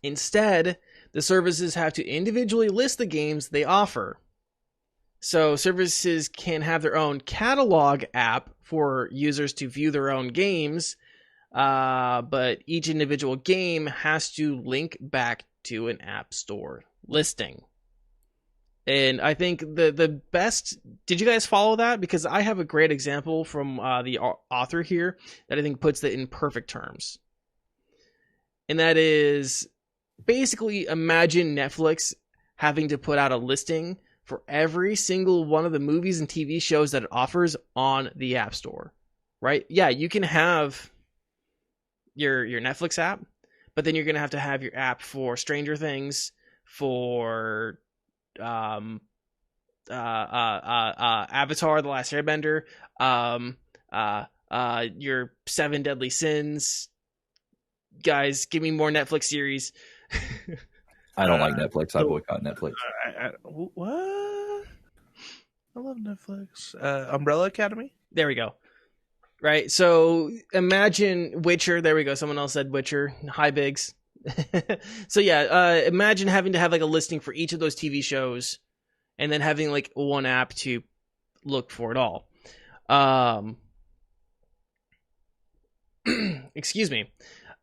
Instead, the services have to individually list the games they offer. So services can have their own catalog app for users to view their own games, but each individual game has to link back to an App Store listing. And I think the best... Did you guys follow that? Because I have a great example from the author here that I think puts it in perfect terms. And that is, basically imagine Netflix having to put out a listing for every single one of the movies and TV shows that it offers on the App Store, right? Yeah, you can have your Netflix app, but then you're going to have your app for Stranger Things, for Avatar: The Last Airbender, your 7 Deadly Sins. Guys, give me more Netflix series. I don't like Netflix. I boycott Netflix. What? I love Netflix. Umbrella Academy? There we go. Right, so imagine Witcher. There we go. Someone else said Witcher. Hi, Biggs. So yeah, imagine having to have like a listing for each of those TV shows, and then having like one app to look for it all. Excuse me.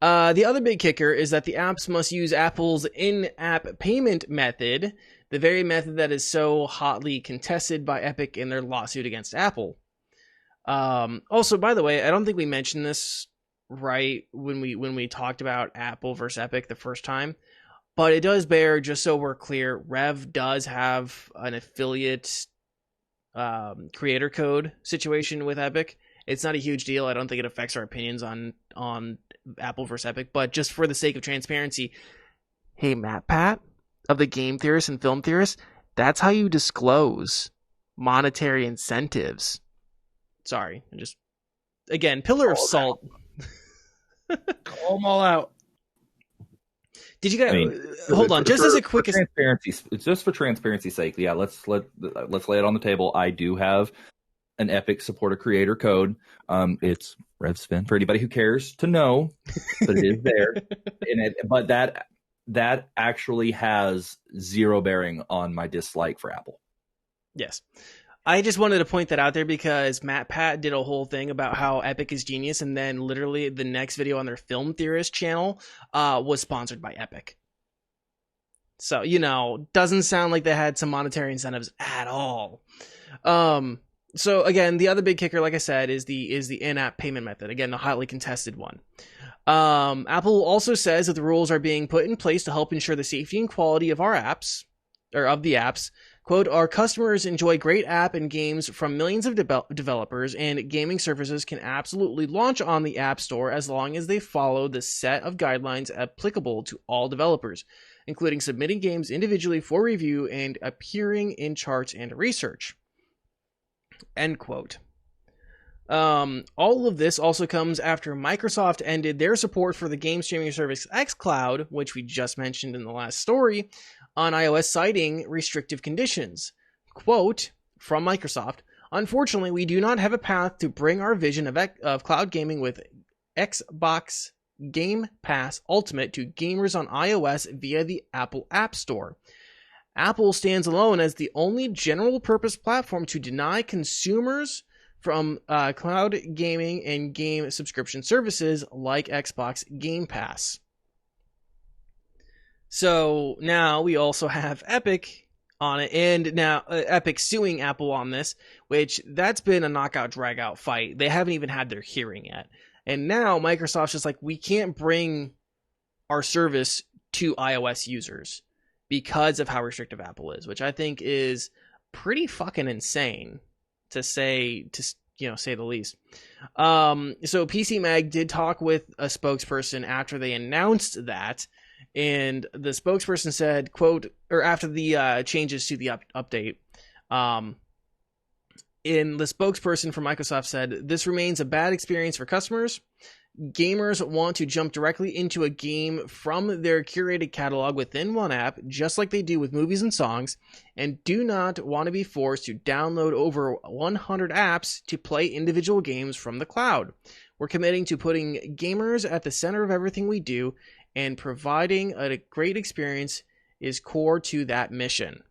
The other big kicker is that the apps must use Apple's in-app payment method, the very method that is so hotly contested by Epic in their lawsuit against Apple. Also, by the way, I don't think we mentioned this right when we talked about Apple versus Epic the first time, but it does bear, just so we're clear, Rev does have an affiliate creator code situation with Epic. It's not a huge deal. I don't think it affects our opinions on Apple versus Epic, but just for the sake of transparency, hey, MatPat of the Game Theorists and Film Theorists, that's how you disclose monetary incentives. Sorry, again, pillar of salt. Call them all out. Did you guys hold on? Just as a quick transparency, it's just for transparency's sake. Yeah, let's lay it on the table. I do have an Epic supporter creator code. It's RevSpin for anybody who cares to know, but it is there. But that actually has zero bearing on my dislike for Apple. Yes. I just wanted to point that out there because MatPat did a whole thing about how Epic is genius, and then literally the next video on their Film Theorist channel was sponsored by Epic. So, doesn't sound like they had some monetary incentives at all. So again, the other big kicker, like I said, is the in-app payment method. Again, the hotly contested one. Apple also says that the rules are being put in place to help ensure the safety and quality of our apps, or of the apps. Quote, our customers enjoy great app and games from millions of developers, and gaming services can absolutely launch on the App Store as long as they follow the set of guidelines applicable to all developers, including submitting games individually for review and appearing in charts and research. End quote. All of this also comes after Microsoft ended their support for the game streaming service xCloud, which we just mentioned in the last story, on iOS, citing restrictive conditions. Quote from Microsoft, unfortunately, we do not have a path to bring our vision of cloud gaming with Xbox Game Pass Ultimate to gamers on iOS via the Apple App Store. Apple stands alone as the only general-purpose platform to deny consumers from cloud gaming and game subscription services like Xbox Game Pass. So now we also have Epic on it, and now Epic suing Apple on this, which that's been a knockout drag-out fight. They haven't even had their hearing yet. And now Microsoft's just like, we can't bring our service to iOS users because of how restrictive Apple is, which I think is pretty fucking insane to say the least. So PC Mag did talk with a spokesperson after they announced that, and the spokesperson said, quote, or after the changes to the update, the spokesperson from Microsoft said, this remains a bad experience for customers. Gamers want to jump directly into a game from their curated catalog within one app, just like they do with movies and songs, and do not want to be forced to download over 100 apps to play individual games from the cloud. We're committing to putting gamers at the center of everything we do, and providing a great experience is core to that mission.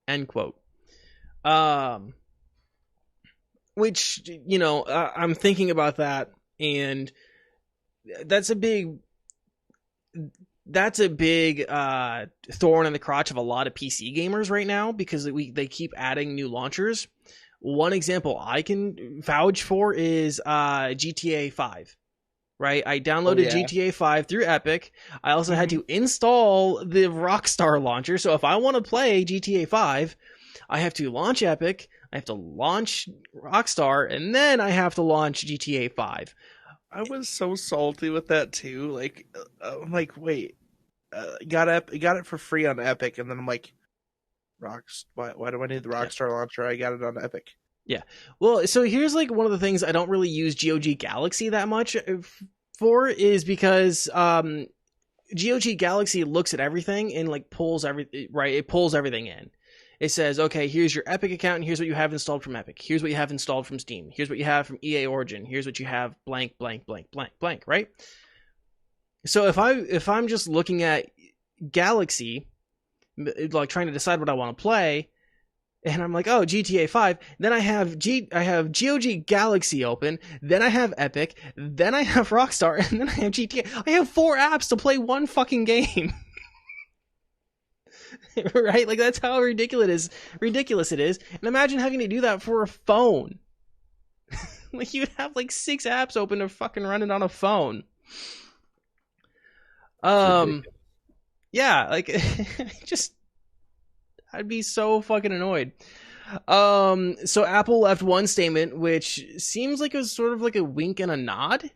End quote. Which, I'm thinking about that, and that's a big thorn in the crotch of a lot of PC gamers right now, because they keep adding new launchers. One example I can vouch for is GTA 5. Right, I downloaded GTA 5 through Epic. I also had to install the Rockstar launcher. So if I want to play GTA 5, I have to launch Epic, I have to launch Rockstar, and then I have to launch GTA 5. I was so salty with that too. Like, I'm like, wait, got it for free on Epic, and then I'm like, why do I need the Rockstar launcher? I got it on Epic. Yeah. Well, so here's like one of the things I don't really use GOG Galaxy that much for, is because GOG Galaxy looks at everything and like pulls everything in. It says, okay, here's your Epic account, and here's what you have installed from Epic. Here's what you have installed from Steam. Here's what you have from EA Origin. Here's what you have blank, blank, blank, blank, blank, right? So if I'm just looking at Galaxy, like trying to decide what I want to play, and I'm like, oh, GTA 5, then I have GOG Galaxy open, then I have Epic, then I have Rockstar, and then I have GTA. I have 4 apps to play one fucking game. Right? Like, that's how ridiculous it is. And imagine having to do that for a phone. Like, you'd have like 6 apps open to fucking run it on a phone. Yeah, like, I'd be so fucking annoyed. So Apple left one statement, which seems like it was sort of like a wink and a nod.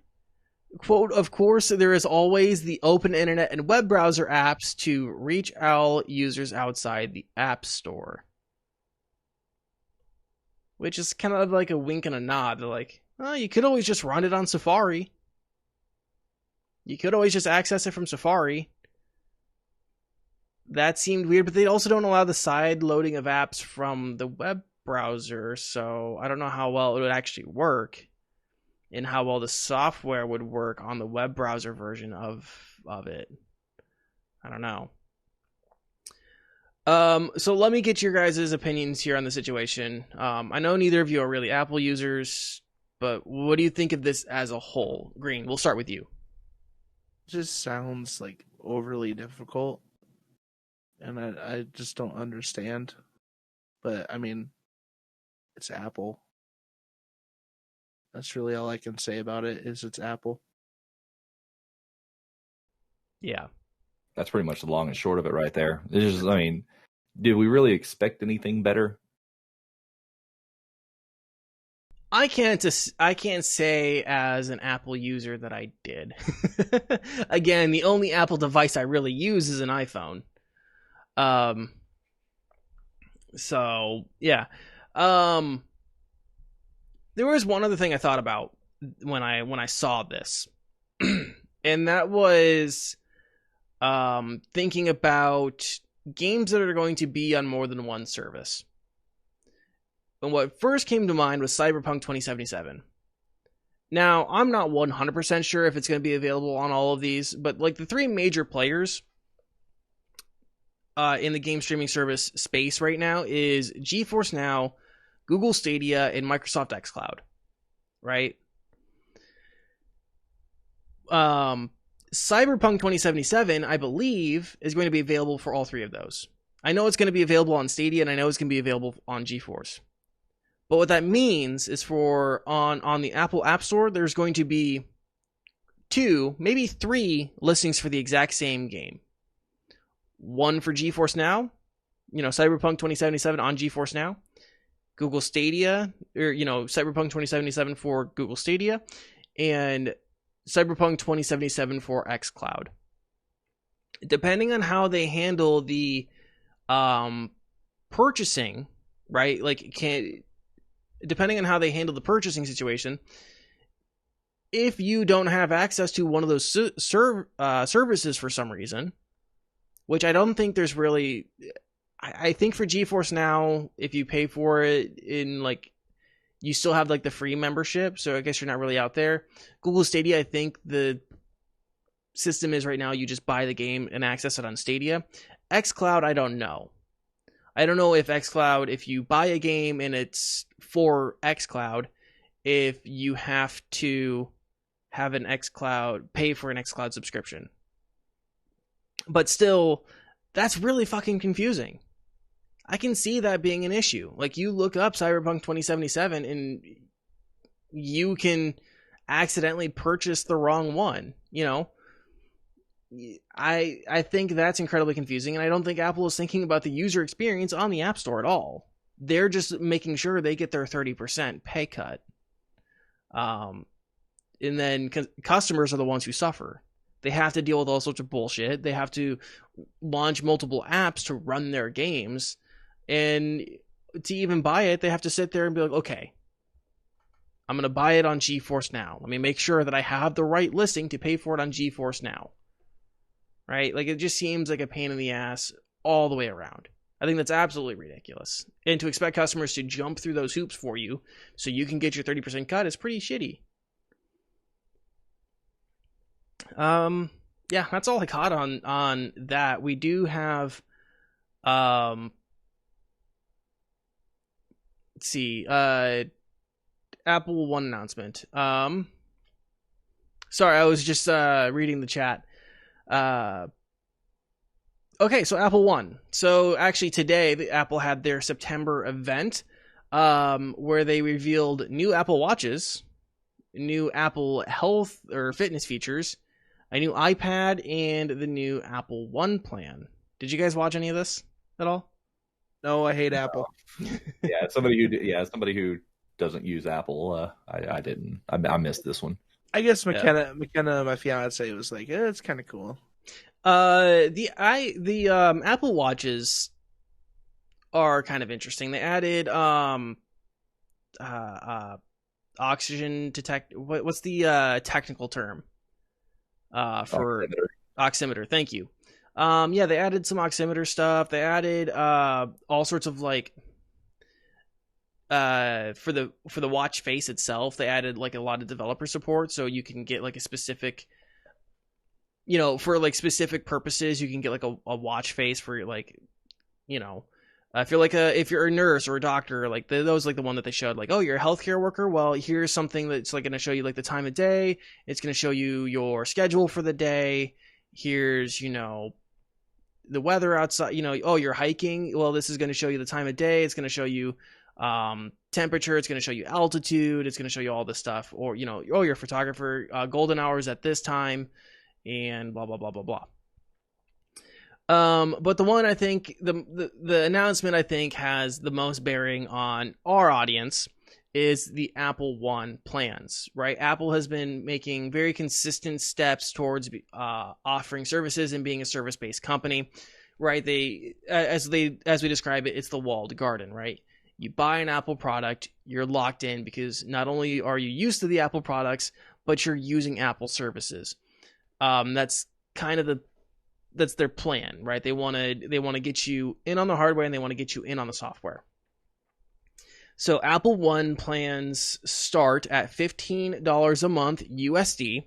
Quote, of course, there is always the open internet and web browser apps to reach all users outside the App Store. Which is kind of like a wink and a nod. They're like, oh, you could always just run it on Safari. You could always just access it from Safari. That seemed weird, but they also don't allow the side loading of apps from the web browser, so I don't know how well it would actually work and how well the software would work on the web browser version of it. I don't know. So let me get your guys' opinions here on the situation. I know neither of you are really Apple users, but what do you think of this as a whole? Green, we'll start with you. It just sounds like overly difficult, and I just don't understand. But I mean, it's Apple. That's really all I can say about it, is it's Apple. Yeah. That's pretty much the long and short of it right there. It's just, I mean, did we really expect anything better? I can't say as an Apple user that I did. Again, the only Apple device I really use is an iPhone. So yeah. There was one other thing I thought about when I saw this, and that was thinking about games that are going to be on more than one service. And what first came to mind was Cyberpunk 2077. Now, I'm not 100% sure if it's going to be available on all of these, but like the three major players in the game streaming service space right now is GeForce Now, Google Stadia, and Microsoft xCloud, right? Cyberpunk 2077, I believe, is going to be available for all three of those. I know it's going to be available on Stadia, and I know it's going to be available on GeForce. But what that means is for on the Apple App Store, there's going to be 2, maybe 3 listings for the exact same game. One for GeForce Now, Cyberpunk 2077 on GeForce Now. Google Stadia, or, Cyberpunk 2077 for Google Stadia, and Cyberpunk 2077 for xCloud. Depending on how they handle the purchasing, right? Depending on how they handle the purchasing situation, if you don't have access to one of those services for some reason, which I don't think there's really... I think for GeForce Now, if you pay for it you still have the free membership, so I guess you're not really out there. Google Stadia, I think the system is right now you just buy the game and access it on Stadia. xCloud, I don't know. I don't know if xCloud, if you buy a game and it's for xCloud, if you have to have pay for an xCloud subscription. But still, that's really fucking confusing. I can see that being an issue. You look up Cyberpunk 2077 and you can accidentally purchase the wrong one, I think that's incredibly confusing, and I don't think Apple is thinking about the user experience on the App Store at all. They're just making sure they get their 30% pay cut. And then customers are the ones who suffer. They have to deal with all sorts of bullshit. They have to launch multiple apps to run their games. And to even buy it, they have to sit there and be like, okay, I'm going to buy it on GeForce Now. Let me make sure that I have the right listing to pay for it on GeForce Now. Right? It just seems like a pain in the ass all the way around. I think that's absolutely ridiculous. And to expect customers to jump through those hoops for you so you can get your 30% cut is pretty shitty. Yeah, that's all I caught on that. We do have let's see, Apple One announcement. Sorry, I was just reading the chat. Okay, so Apple One. So actually today, Apple had their September event where they revealed new Apple Watches, new Apple Health or fitness features, a new iPad, and the new Apple One plan. Did you guys watch any of this at all? No, I hate Apple. Yeah, somebody who doesn't use Apple. I didn't. I missed this one. I guess McKenna, my fiance, was like, it's kind of cool. The Apple Watches are kind of interesting. They added oxygen detect. What's the technical term? For oximeter. Thank you. Yeah, they added some oximeter stuff. They added all sorts of like for the watch face itself. They added like a lot of developer support, so you can get like a specific, for like specific purposes, you can get like a watch face for like, if you're a nurse or a doctor, like those like the one that they showed, like, oh, you're a healthcare worker. Well, here's something that's like going to show you like the time of day. It's going to show you your schedule for the day. Here's the weather outside. Oh, you're hiking. Well, this is going to show you the time of day. It's going to show you temperature. It's going to show you altitude. It's going to show you all this stuff. Or oh, you're a photographer. Golden hours at this time, and blah blah blah blah blah. But the one I think the announcement I think has the most bearing on our audience is the Apple One plans, right? Apple has been making very consistent steps towards offering services and being a service-based company, right? As we describe it, it's the walled garden, right? You buy an Apple product, you're locked in because not only are you used to the Apple products, but you're using Apple services. That's kind of that's their plan, right? They want to get you in on the hardware and they want to get you in on the software. So Apple One plans start at $15 a month USD.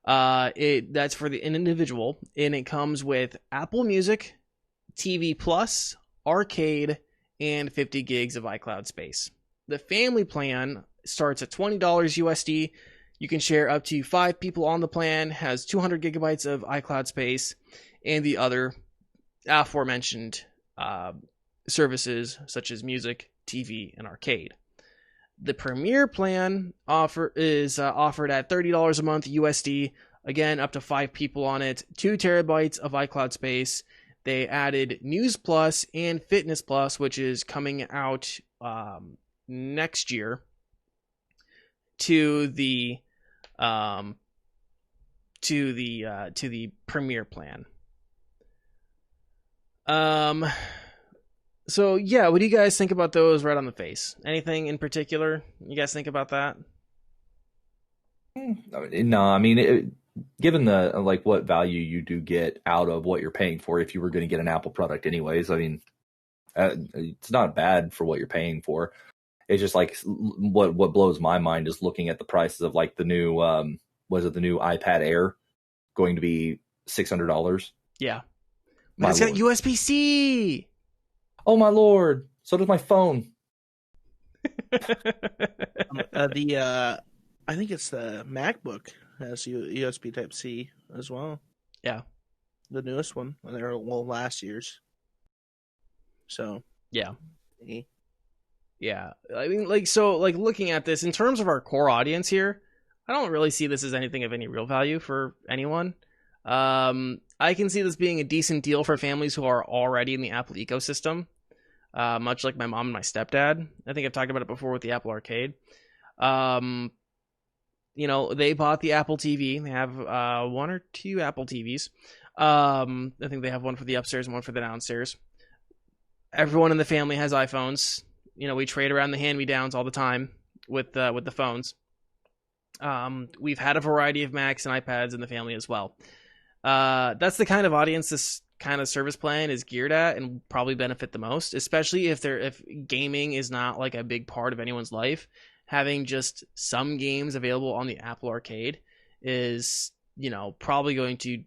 That's for an individual, and it comes with Apple Music, TV Plus, Arcade, and 50 gigs of iCloud space. The family plan starts at $20 USD. You can share up to 5 people on the plan, has 200 gigabytes of iCloud space, and the other aforementioned services such as music, TV, and arcade. The Premier plan is offered at $30 a month USD. Again, up to 5 people on it, 2 terabytes of iCloud space. They added News Plus and Fitness Plus, which is coming out next year, to the Premier plan. So yeah, what do you guys think about those right on the face? Anything in particular you guys think about that? No, I mean, given the like what value you do get out of what you're paying for, if you were going to get an Apple product anyways, I mean, it's not bad for what you're paying for. It's just like what blows my mind is looking at the prices of like the new the new iPad Air going to be $600. Yeah, but it's got USB-C. Oh my lord! So does my phone. I think it's the MacBook has USB Type C as well. Yeah, the newest one. They're last year's. So yeah. Eh. Yeah, I mean, looking at this in terms of our core audience here, I don't really see this as anything of any real value for anyone. I can see this being a decent deal for families who are already in the Apple ecosystem, much like my mom and my stepdad. I think I've talked about it before with the Apple Arcade. They bought the Apple TV. They have 1 or 2 Apple TVs. I think they have one for the upstairs and one for the downstairs. Everyone in the family has iPhones. We trade around the hand-me-downs all the time with the phones. We've had a variety of Macs and iPads in the family as well. That's the kind of audience this kind of service plan is geared at and probably benefit the most, especially if gaming is not like a big part of anyone's life. Having just some games available on the Apple Arcade is, probably going to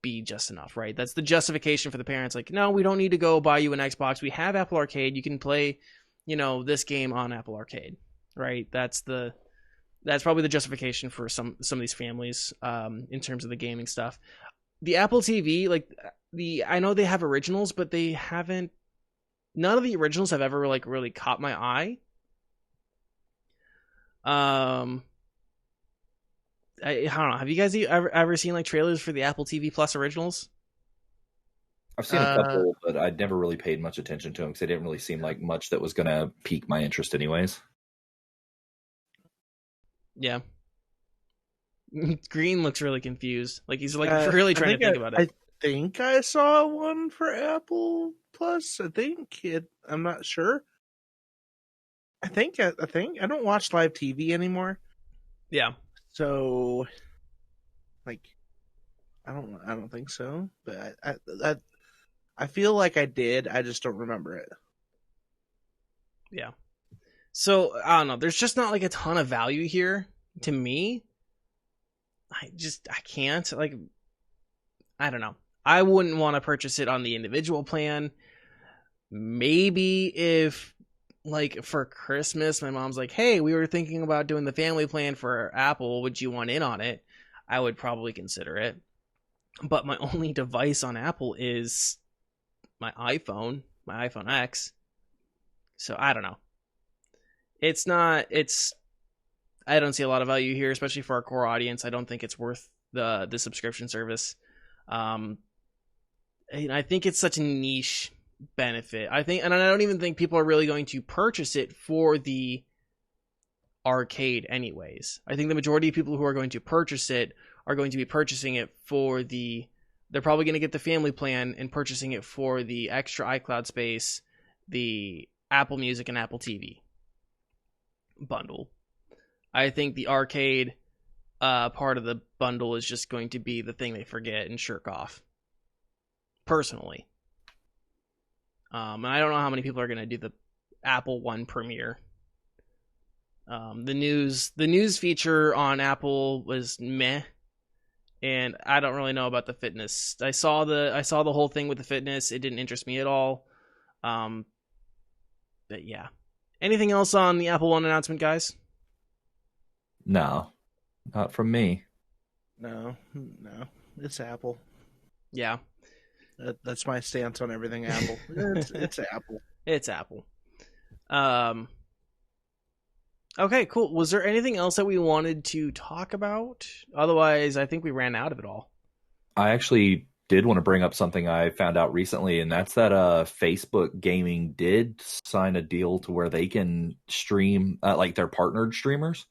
be just enough, right? That's the justification for the parents. Like, no, we don't need to go buy you an Xbox. We have Apple Arcade. You can play, this game on Apple Arcade, right? That's probably the justification for some of these families in terms of the gaming stuff. The Apple TV, I know they have originals, but none of the originals have ever really caught my eye. I don't know. Have you guys ever seen trailers for the Apple TV Plus originals? I've seen a couple, but I never really paid much attention to them because they didn't really seem like much that was going to pique my interest anyways. Yeah. Green looks really confused. Like he's like really trying to think about it. I think I saw one for Apple Plus. I'm not sure. I think I don't watch live TV anymore. Yeah. So, like, I don't think so. But I feel like I did. I just don't remember it. Yeah. So I don't know. There's just not like a ton of value here to me. I can't, like, I don't know. I wouldn't want to purchase it on the individual plan. Maybe if, like, for Christmas, my mom's like, hey, we were thinking about doing the family plan for Apple. Would you want in on it? I would probably consider it. But my only device on Apple is my iPhone X. So I don't know. I don't see a lot of value here, especially for our core audience. I don't think it's worth the subscription service. I think it's such a niche benefit. And I don't even think people are really going to purchase it for the arcade anyways. I think the majority of people who are going to purchase it are going to be purchasing it they're probably going to get the family plan and purchasing it for the extra iCloud space, the Apple Music and Apple TV bundle. I think the arcade part of the bundle is just going to be the thing they forget and shirk off. Personally. And I don't know how many people are going to do the Apple One premiere. The news feature on Apple was meh, and I don't really know about the fitness. I saw the whole thing with the fitness. It didn't interest me at all. But yeah. Anything else on the Apple One announcement, guys? No, not from me. No, it's Apple. Yeah. That's my stance on everything Apple. It's Apple. It's Apple. Okay, cool. Was there anything else that we wanted to talk about? Otherwise, I think we ran out of it all. I actually did want to bring up something I found out recently, and that's that Facebook Gaming did sign a deal to where they can stream, like their partnered streamers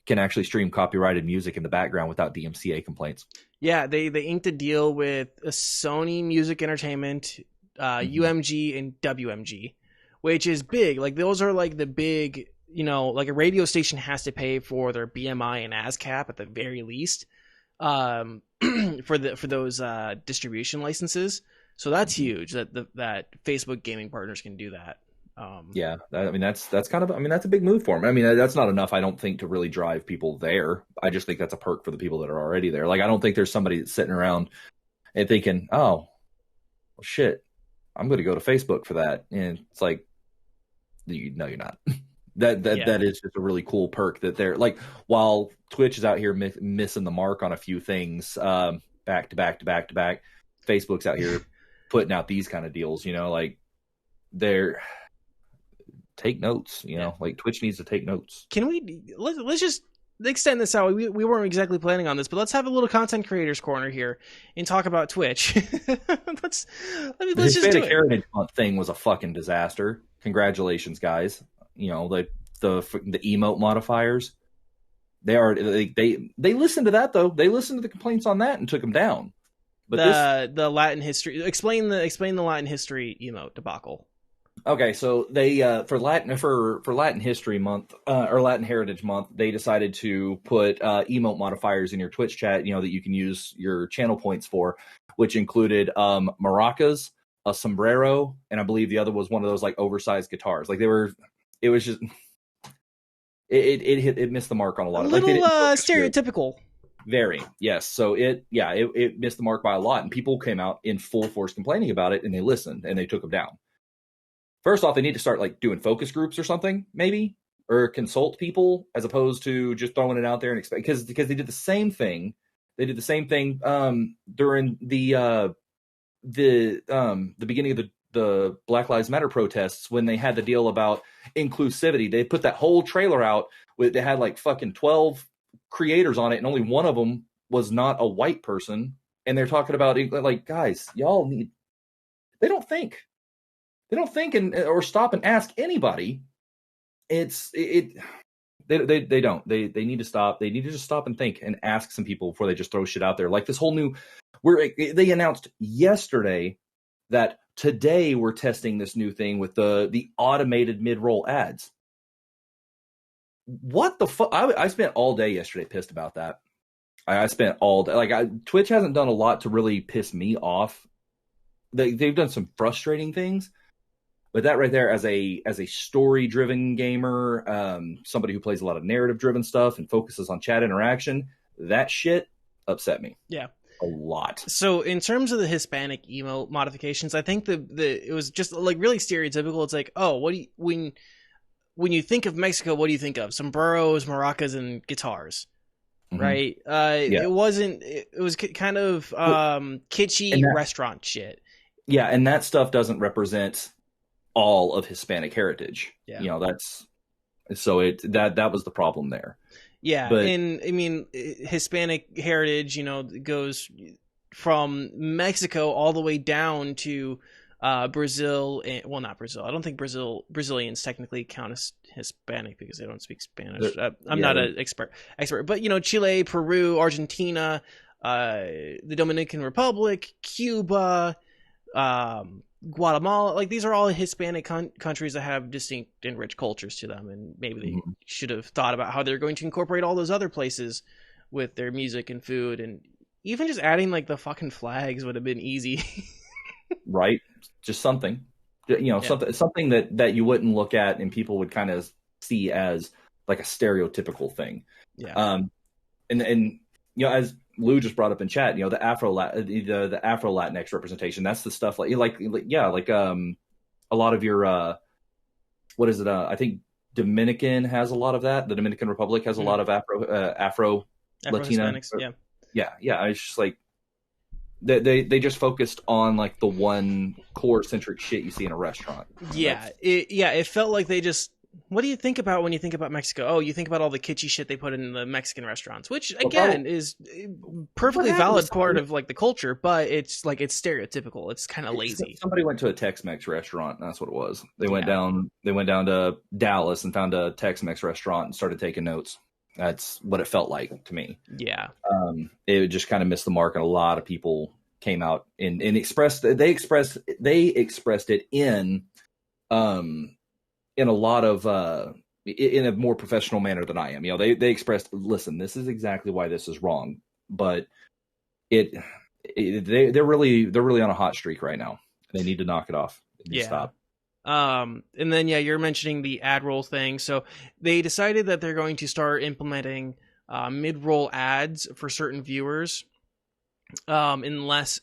can actually stream copyrighted music in the background without DMCA complaints. Yeah, they inked a deal with Sony Music Entertainment, UMG, and WMG, which is big. Like, those are like the big, like a radio station has to pay for their BMI and ASCAP at the very least, for those distribution licenses. So that's huge that Facebook gaming partners can do that. Yeah, that's kind of, that's a big move for them. I mean, that's not enough, I don't think, to really drive people there. I just think that's a perk for the people that are already there. Like, I don't think there's somebody that's sitting around and thinking, oh, well, shit, I'm going to go to Facebook for that. And it's like, no, you're not. That is just a really cool perk that they're like, while Twitch is out here missing the mark on a few things, back to back, Facebook's out here putting out these kind of deals, like they're take notes, like Twitch needs to take notes. Can let's just extend this out. We weren't exactly planning on this, but let's have a little content creators corner here and talk about Twitch. let's just do it. Heritage Month thing was a fucking disaster. Congratulations, guys. The emote modifiers. They listened to that though. They listened to the complaints on that and took them down. But the Latin history. Explain the Latin history emote debacle. Okay, so they for Latin History Month or Latin Heritage Month, they decided to put emote modifiers in your Twitch chat, that you can use your channel points for, which included maracas, a sombrero, and I believe the other was one of those like oversized guitars. Like it was just it missed the mark on a lot of stereotypical. Very, yes. So it missed the mark by a lot, and people came out in full force complaining about it, and they listened and they took them down. First off, they need to start like doing focus groups or something, maybe, or consult people as opposed to just throwing it out there and expect, because they did the same thing. They did the same thing during the beginning of the Black Lives Matter protests when they had the deal about inclusivity. They put that whole trailer out they had like fucking 12 creators on it, and only one of them was not a white person. And they're talking about, like, guys, y'all need They don't think. They don't think or stop and ask anybody. They don't. They need to stop. They need to just stop and think and ask some people before they just throw shit out there. Like this whole new, they announced yesterday that today we're testing this new thing with the automated mid-roll ads. What the fuck? I spent all day yesterday pissed about that. I spent all day. Twitch hasn't done a lot to really piss me off. They've done some frustrating things, but that right there, as a story-driven gamer, somebody who plays a lot of narrative-driven stuff and focuses on chat interaction, that shit upset me. Yeah. A lot. So in terms of the Hispanic emote modifications, I think it was just like really stereotypical. It's like, oh, when you think of Mexico, what do you think of? Sombreros, maracas, and guitars, right? It wasn't. It was kind of kitschy restaurant shit. Yeah, and that stuff doesn't represent all of Hispanic heritage. Yeah, that's so that was the problem there. Yeah, and I mean, Hispanic heritage, goes from Mexico all the way down to Brazil. Well, not Brazil. I don't think Brazilians technically count as Hispanic because they don't speak Spanish. I'm not an expert, but Chile, Peru, Argentina, the Dominican Republic, Cuba, Guatemala, like these are all Hispanic countries that have distinct and rich cultures to them, and maybe they should have thought about how they're going to incorporate all those other places with their music and food, and even just adding like the fucking flags would have been easy. Right, just something, something that you wouldn't look at and people would kind of see as like a stereotypical thing. Yeah. And as Lou just brought up in chat, the Afro Latinx representation. That's the stuff like a lot of your what is it? I think Dominican has a lot of that. The Dominican Republic has a lot of Afro Latina. Hispanics, yeah. It's just like they just focused on like the one core centric shit you see in a restaurant. Yeah, it felt like they just. What do you think about when you think about Mexico? Oh, you think about all the kitschy shit they put in the Mexican restaurants, which again is perfectly valid part of like the culture, but it's like it's stereotypical. It's kind of lazy. Somebody went to a Tex-Mex restaurant, and that's what it was. They went down to Dallas and found a Tex-Mex restaurant and started taking notes. That's what it felt like to me. Yeah. It just kind of missed the mark, and a lot of people came out and expressed it in a lot of in a more professional manner than I am. They expressed, listen, this is exactly why this is wrong, but they're really on a hot streak right now. They need to knock it off. Stop. And then you're mentioning the ad roll thing. So they decided that they're going to start implementing mid-roll ads for certain viewers. Unless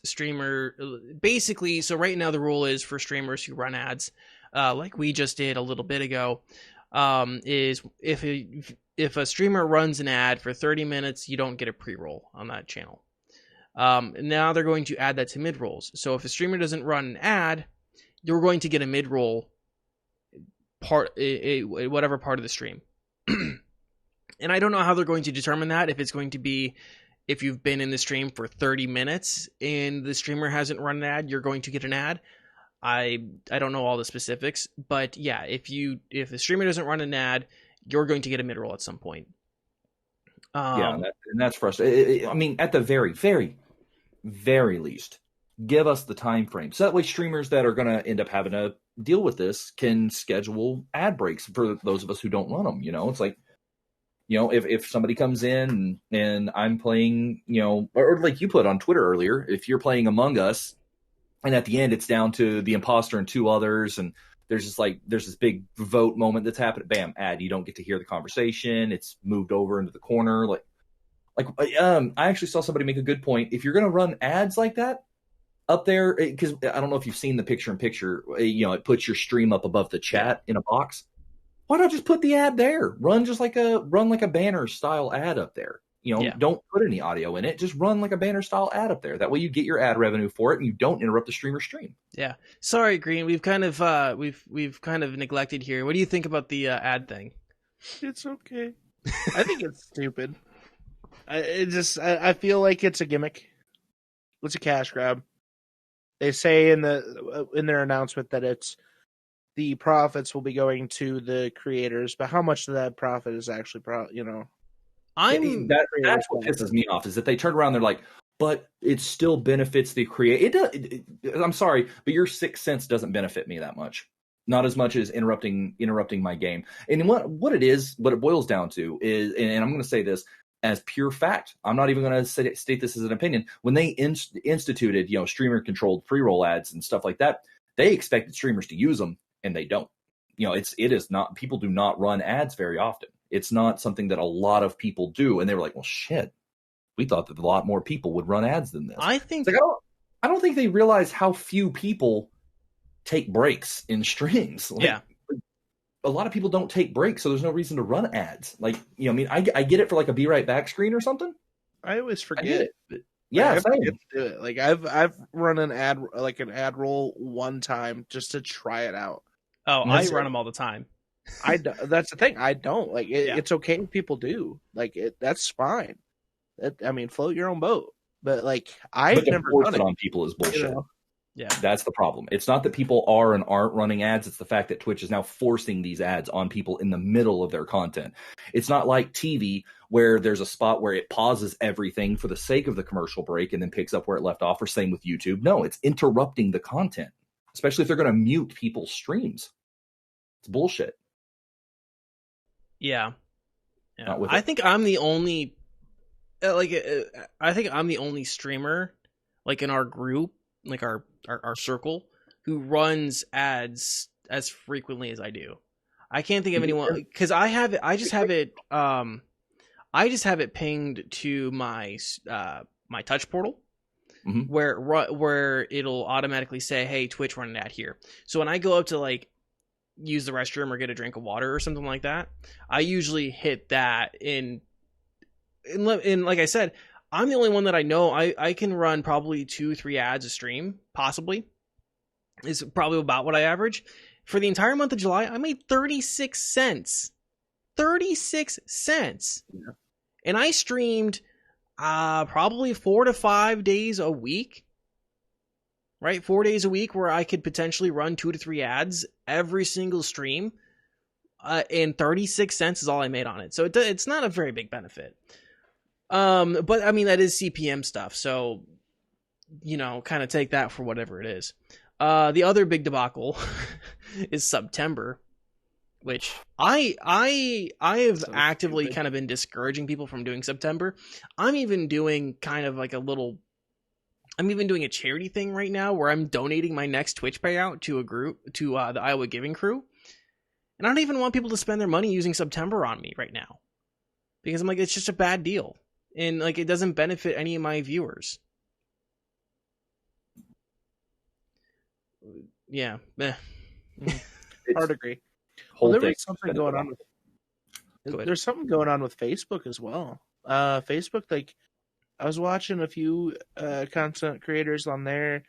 basically, so right now the rule is for streamers who run ads, like we just did a little bit ago, is if a streamer runs an ad for 30 minutes, you don't get a pre-roll on that channel. Now they're going to add that to mid-rolls. So if a streamer doesn't run an ad, you're going to get a mid-roll part, whatever part of the stream. And I don't know how they're going to determine that, if it's going to be if you've been in the stream for 30 minutes and the streamer hasn't run an ad, you're going to get an ad. I don't know all the specifics, but yeah, if the streamer doesn't run an ad, you're going to get a mid-roll at some point. And that's frustrating. I mean, at the very, very, very least, give us the time frame. So that way streamers that are going to end up having to deal with this can schedule ad breaks for those of us who don't run them. It's like, if somebody comes in and I'm playing, or like you put on Twitter earlier, if you're playing Among Us, and at the end, it's down to the imposter and two others, and there's this big vote moment that's happened. Bam, ad. You don't get to hear the conversation. It's moved over into the corner. I actually saw somebody make a good point. If you're going to run ads like that up there, because I don't know if you've seen the picture-in-picture. It puts your stream up above the chat in a box. Why not just put the ad there? Run like a banner style ad up there. Don't put any audio in it. Just run like a banner style ad up there. That way you get your ad revenue for it and you don't interrupt the streamer's stream. Yeah. Sorry, Green. We've kind of neglected here. What do you think about the ad thing? It's okay. I think it's stupid. I feel like it's a gimmick. It's a cash grab. They say in their announcement that it's the profits will be going to the creators, but how much of that profit is actually That's what pisses me off is that they turn around, they're like, but it still benefits the creator. I'm sorry, but your 6 cents doesn't benefit me that much. Not as much as interrupting my game. And what it boils down to is, and I'm going to say this as pure fact, I'm not even going to state this as an opinion. When they instituted, streamer controlled pre-roll ads and stuff like that, they expected streamers to use them, and they don't. It is not. People do not run ads very often. It's not something that a lot of people do, and they were like, well, shit. We thought that a lot more people would run ads than this. I think I don't think they realize how few people take breaks in streams. A lot of people don't take breaks, so there's no reason to run ads. I get it for like a be right back screen or something. I always forget. Yeah, I forget to do it. Like I've run an ad roll one time just to try it out. Oh, I run them all the time. That's the thing. I don't like it. Yeah. It's okay if people do that's fine. Float your own boat. But I've never done it on people is bullshit. Yeah, that's the problem. It's not that people are and aren't running ads. It's the fact that Twitch is now forcing these ads on people in the middle of their content. It's not like TV where there's a spot where it pauses everything for the sake of the commercial break and then picks up where it left off, or same with YouTube. No, it's interrupting the content, especially if they're going to mute people's streams. It's bullshit. Yeah. I think I'm the only streamer in our group, our circle, who runs ads as frequently as I do. I can't think of anyone, because I just have it pinged to my my touch portal, where it'll automatically say, hey, Twitch, run an ad here. So when I go up to use the restroom or get a drink of water or something like that, I usually hit that in like I said, I'm the only one that I know. I can run probably 2-3 ads a stream, possibly. Is probably about what I average. For the entire month of July, I made 36 cents. 36 cents. Yeah. And I streamed probably 4 to 5 days a week. Right? 4 days a week where I could potentially run 2 to 3 ads every single stream. And 36 cents is all I made on it. So it's not a very big benefit. But that is CPM stuff. So, kind of take that for whatever it is. The other big debacle is September, which I have actively kind of been discouraging people from doing September. I'm even doing I'm even doing a charity thing right now where I'm donating my next Twitch payout to a group, to the Iowa Giving Crew. And I don't even want people to spend their money using September on me right now, because I'm it's just a bad deal. And it doesn't benefit any of my viewers. Yeah. Hard to agree. Well, there was something going on there's something going on with Facebook as well. Facebook, I was watching a few content creators on there.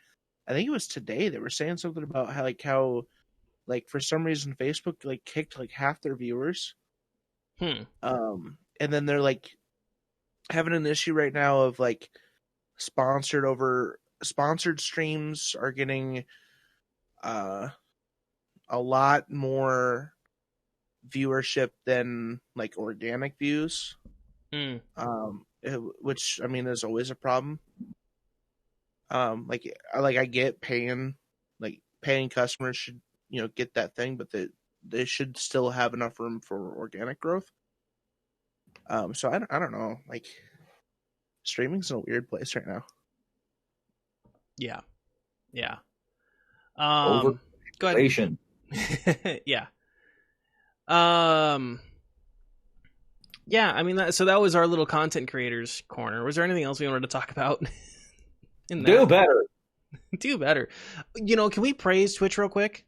I think it was today. They were saying something about how for some reason Facebook kicked half their viewers. And then they're having an issue right now of sponsored streams are getting a lot more viewership than organic views. Which is always a problem. I get paying customers should get that thing, but they should still have enough room for organic growth. So I don't know. Streaming's in a weird place right now. Yeah. Go ahead. Yeah. Yeah. So that was our little content creators corner. Was there anything else we wanted to talk about? Do better. Do better. Can we praise Twitch real quick?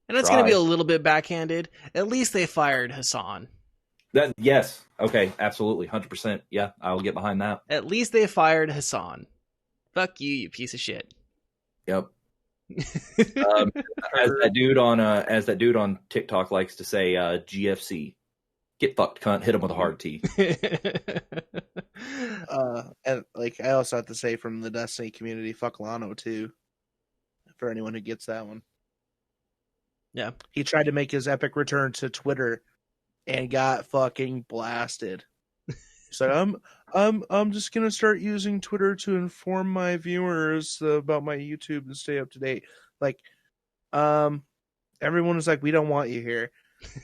And that's going to be a little bit backhanded. At least they fired Hassan. Yes. Okay. Absolutely. 100%. Yeah. I'll get behind that. At least they fired Hassan. Fuck you, you piece of shit. Yep. As that dude on TikTok likes to say, GFC. Get fucked, cunt. Hit him with a hard T. And like I also have to say from the Destiny community, fuck Lano too. For anyone who gets that one. Yeah. He tried to make his epic return to Twitter and got fucking blasted. So I'm just gonna start using Twitter to inform my viewers about my YouTube and stay up to date. Like, everyone was like, "We don't want you here,"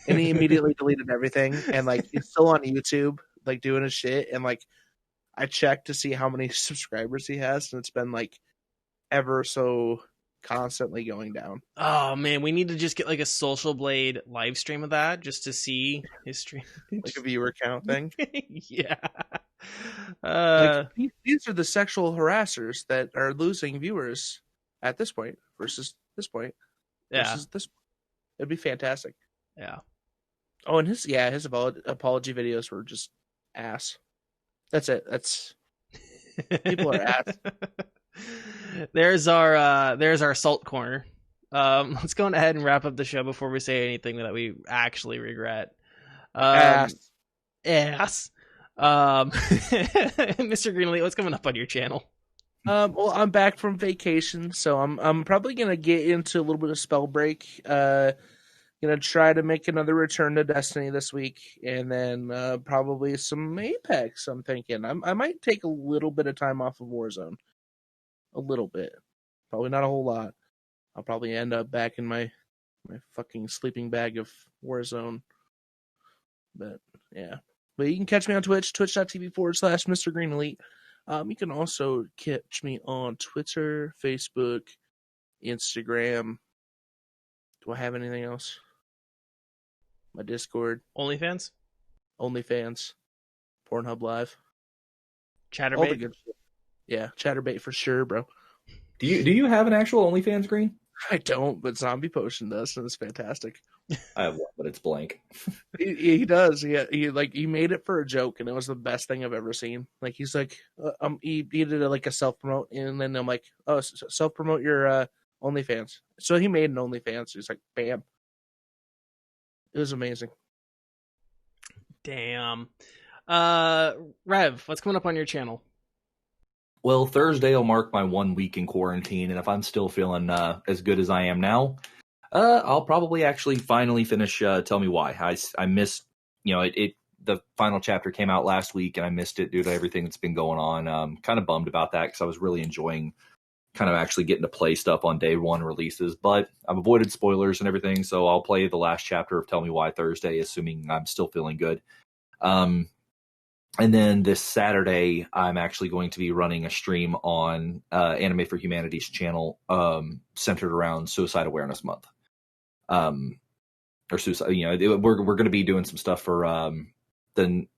and he immediately deleted everything. And like, he's still on YouTube, like doing his shit. And like, I checked to see how many subscribers he has, and it's been like ever so constantly going down. Oh man, we need to just get like a Social Blade live stream of that just to see his stream. Like a viewer count thing. Yeah. Like, these are the sexual harassers that are losing viewers at this point versus this point. Yeah. This. It'd be fantastic. Yeah. Oh, and his apology videos were just ass. That's it. That's people are ass. There's our salt corner. Let's go ahead and wrap up the show before we say anything that we actually regret. Ass. Mr. Greenlee, what's coming up on your channel? Well, I'm back from vacation, so I'm probably gonna get into a little bit of spell break. Gonna try to make another return to Destiny this week, and then probably some Apex. I'm thinking I might take a little bit of time off of Warzone, a little bit, probably not a whole lot. I'll probably end up back in my fucking sleeping bag of Warzone. But yeah, but you can catch me on Twitch, twitch.tv/Mr. Green Elite. You can also catch me on Twitter, Facebook, Instagram. Do I have anything else? My Discord. OnlyFans, Pornhub Live. Chatterbait. All the good shit. Yeah, Chatterbait for sure, bro. Do you have an actual OnlyFans, Green? I don't, but Zombie Potion does, and it's fantastic. I have one, but it's blank. He does. He made it for a joke, and it was the best thing I've ever seen. Like he's like, he did like a self promote, and then I'm like, oh, self promote your OnlyFans. So he made an OnlyFans. He's like, bam. It was amazing. Damn. Rev, what's coming up on your channel? Well, Thursday will mark my 1 week in quarantine, and if I'm still feeling as good as I am now, I'll probably actually finally finish Tell Me Why. I missed, the final chapter came out last week, and I missed it due to everything that's been going on. Kind of bummed about that because I was really enjoying kind of actually getting to play stuff on day one releases, but I've avoided spoilers and everything, so I'll play the last chapter of Tell Me Why Thursday, assuming I'm still feeling good. And then this Saturday, I'm actually going to be running a stream on Anime for Humanity's channel centered around Suicide Awareness Month. Or suicide, we're going to be doing some stuff for the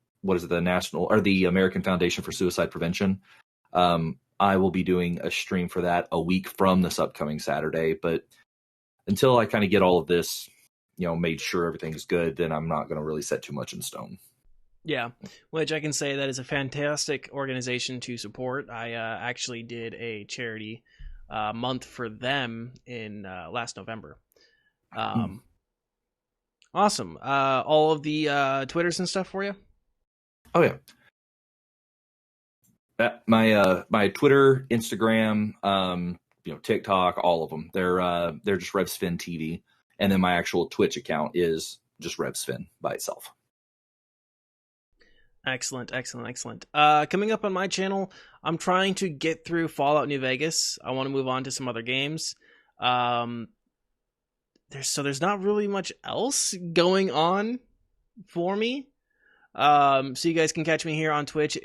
National or the American Foundation for Suicide Prevention. I will be doing a stream for that a week from this upcoming Saturday, but until I kind of get all of this, made sure everything's good, then I'm not going to really set too much in stone. Yeah, which I can say that is a fantastic organization to support. I actually did a charity month for them in last November. Awesome. All of the Twitters and stuff for you? Oh, yeah. My Twitter, Instagram, TikTok, all of them. They're just RevSpin TV, and then my actual Twitch account is just RevSpin by itself. Excellent. Coming up on my channel, I'm trying to get through Fallout New Vegas. I want to move on to some other games. There's not really much else going on for me. So you guys can catch me here on Twitch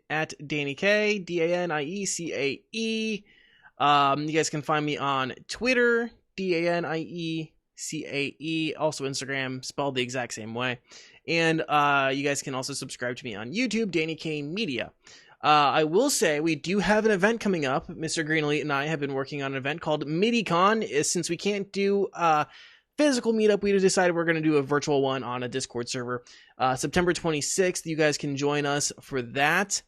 at Danie K, DANIECAE. You guys can find me on Twitter, DANIECAE, also Instagram, spelled the exact same way. And you guys can also subscribe to me on YouTube, Danie K Media. I will say we do have an event coming up. Mr. Green Elite and I have been working on an event called MidiCon. Since we can't do physical meetup, we decided we're going to do a virtual one on a Discord server. September 26th, you guys can join us for that.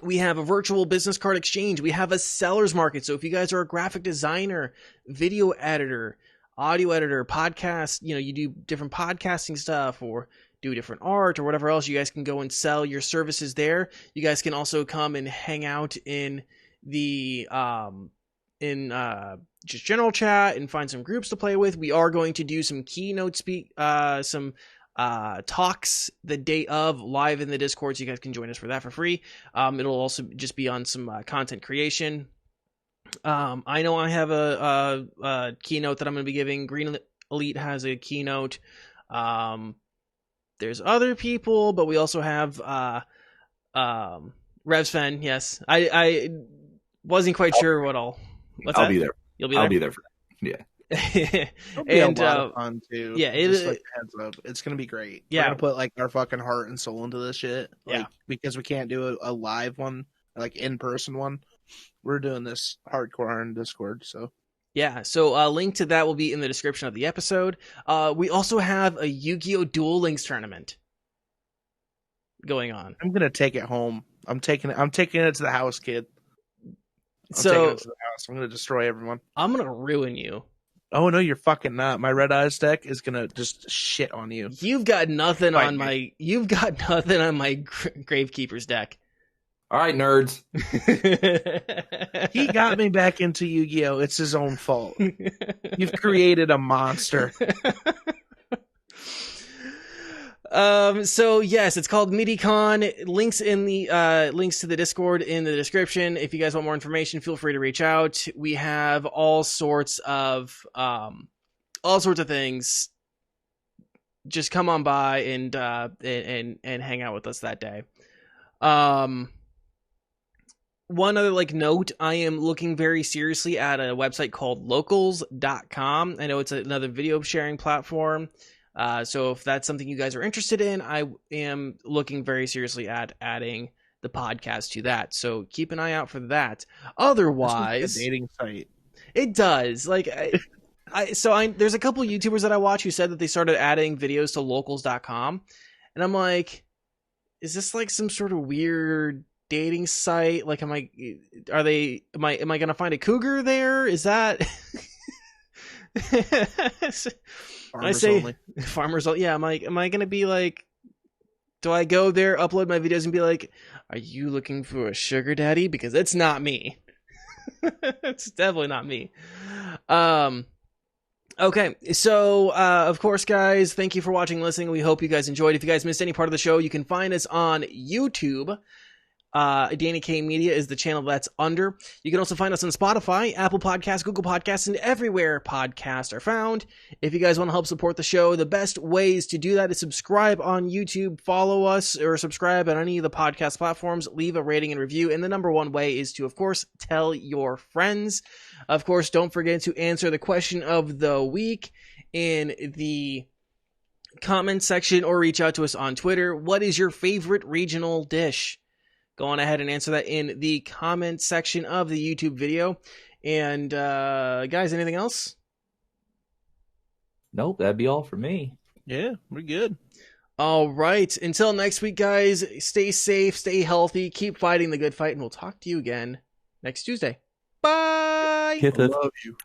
We have a virtual business card exchange. We have a seller's market. So if you guys are a graphic designer, video editor, audio editor, podcast, you do different podcasting stuff, or do different art or whatever else, you guys can go and sell your services there. You guys can also come and hang out in the just general chat and find some groups to play with. We are going to do some keynote some talks the day of live in the Discord, so you guys can join us for that for free. It'll also just be on some content creation. I know I have a keynote that I'm going to be giving. Green Elite has a keynote. There's other people, but we also have Revsven. Yes, I wasn't quite sure what all. I'll be there. You'll be there. I'll be there for that. Yeah. It'll be a lot of fun too. Yeah, just like a heads up, it's gonna be great. Yeah, we're gonna put like our fucking heart and soul into this shit. Like, yeah, because we can't do a live one, like in person one. We're doing this hardcore on Discord, so. Yeah, so link to that will be in the description of the episode. We also have a Yu-Gi-Oh! Duel Links tournament going on. I'm gonna take it home. I'm taking it to the house, kid. Taking it to the house. I'm gonna destroy everyone. I'm gonna ruin you. Oh no, you're fucking not. My Red Eyes deck is gonna just shit on you. You've got nothing on my Gravekeeper's deck. All right, nerds. He got me back into Yu-Gi-Oh! It's his own fault. You've created a monster. So yes, it's called MidiCon. Links in the links to the Discord in the description. If you guys want more information, feel free to reach out. We have all sorts of things. Just come on by and hang out with us that day. One other note, I am looking very seriously at a website called locals.com. I know it's another video sharing platform. So if that's something you guys are interested in, I am looking very seriously at adding the podcast to that. So keep an eye out for that. Otherwise, a dating site. It does. There's a couple YouTubers that I watch who said that they started adding videos to locals.com. And I'm like, is this some sort of weird dating site? Am I going to find a cougar there? Is that Farmers only. Farmers only. Yeah, am I going to be do I go there, upload my videos and be like, are you looking for a sugar daddy? Because it's not me. It's definitely not me. Okay, so of course, guys, thank you for watching and listening. We hope you guys enjoyed. If you guys missed any part of the show, you can find us on YouTube. Danie K Media is the channel that's under. You can also find us on Spotify, Apple Podcasts, Google Podcasts, and everywhere podcasts are found. If you guys want to help support the show, the best ways to do that is subscribe on YouTube, follow us, or subscribe on any of the podcast platforms, leave a rating and review, and the number one way is to, of course, tell your friends. Of course, don't forget to answer the question of the week in the comment section or reach out to us on Twitter. What is your favorite regional dish? Go on ahead and answer that in the comment section of the YouTube video. And, guys, anything else? Nope, that'd be all for me. Yeah, we're good. All right. Until next week, guys, stay safe, stay healthy, keep fighting the good fight, and we'll talk to you again next Tuesday. Bye! Hit I love you.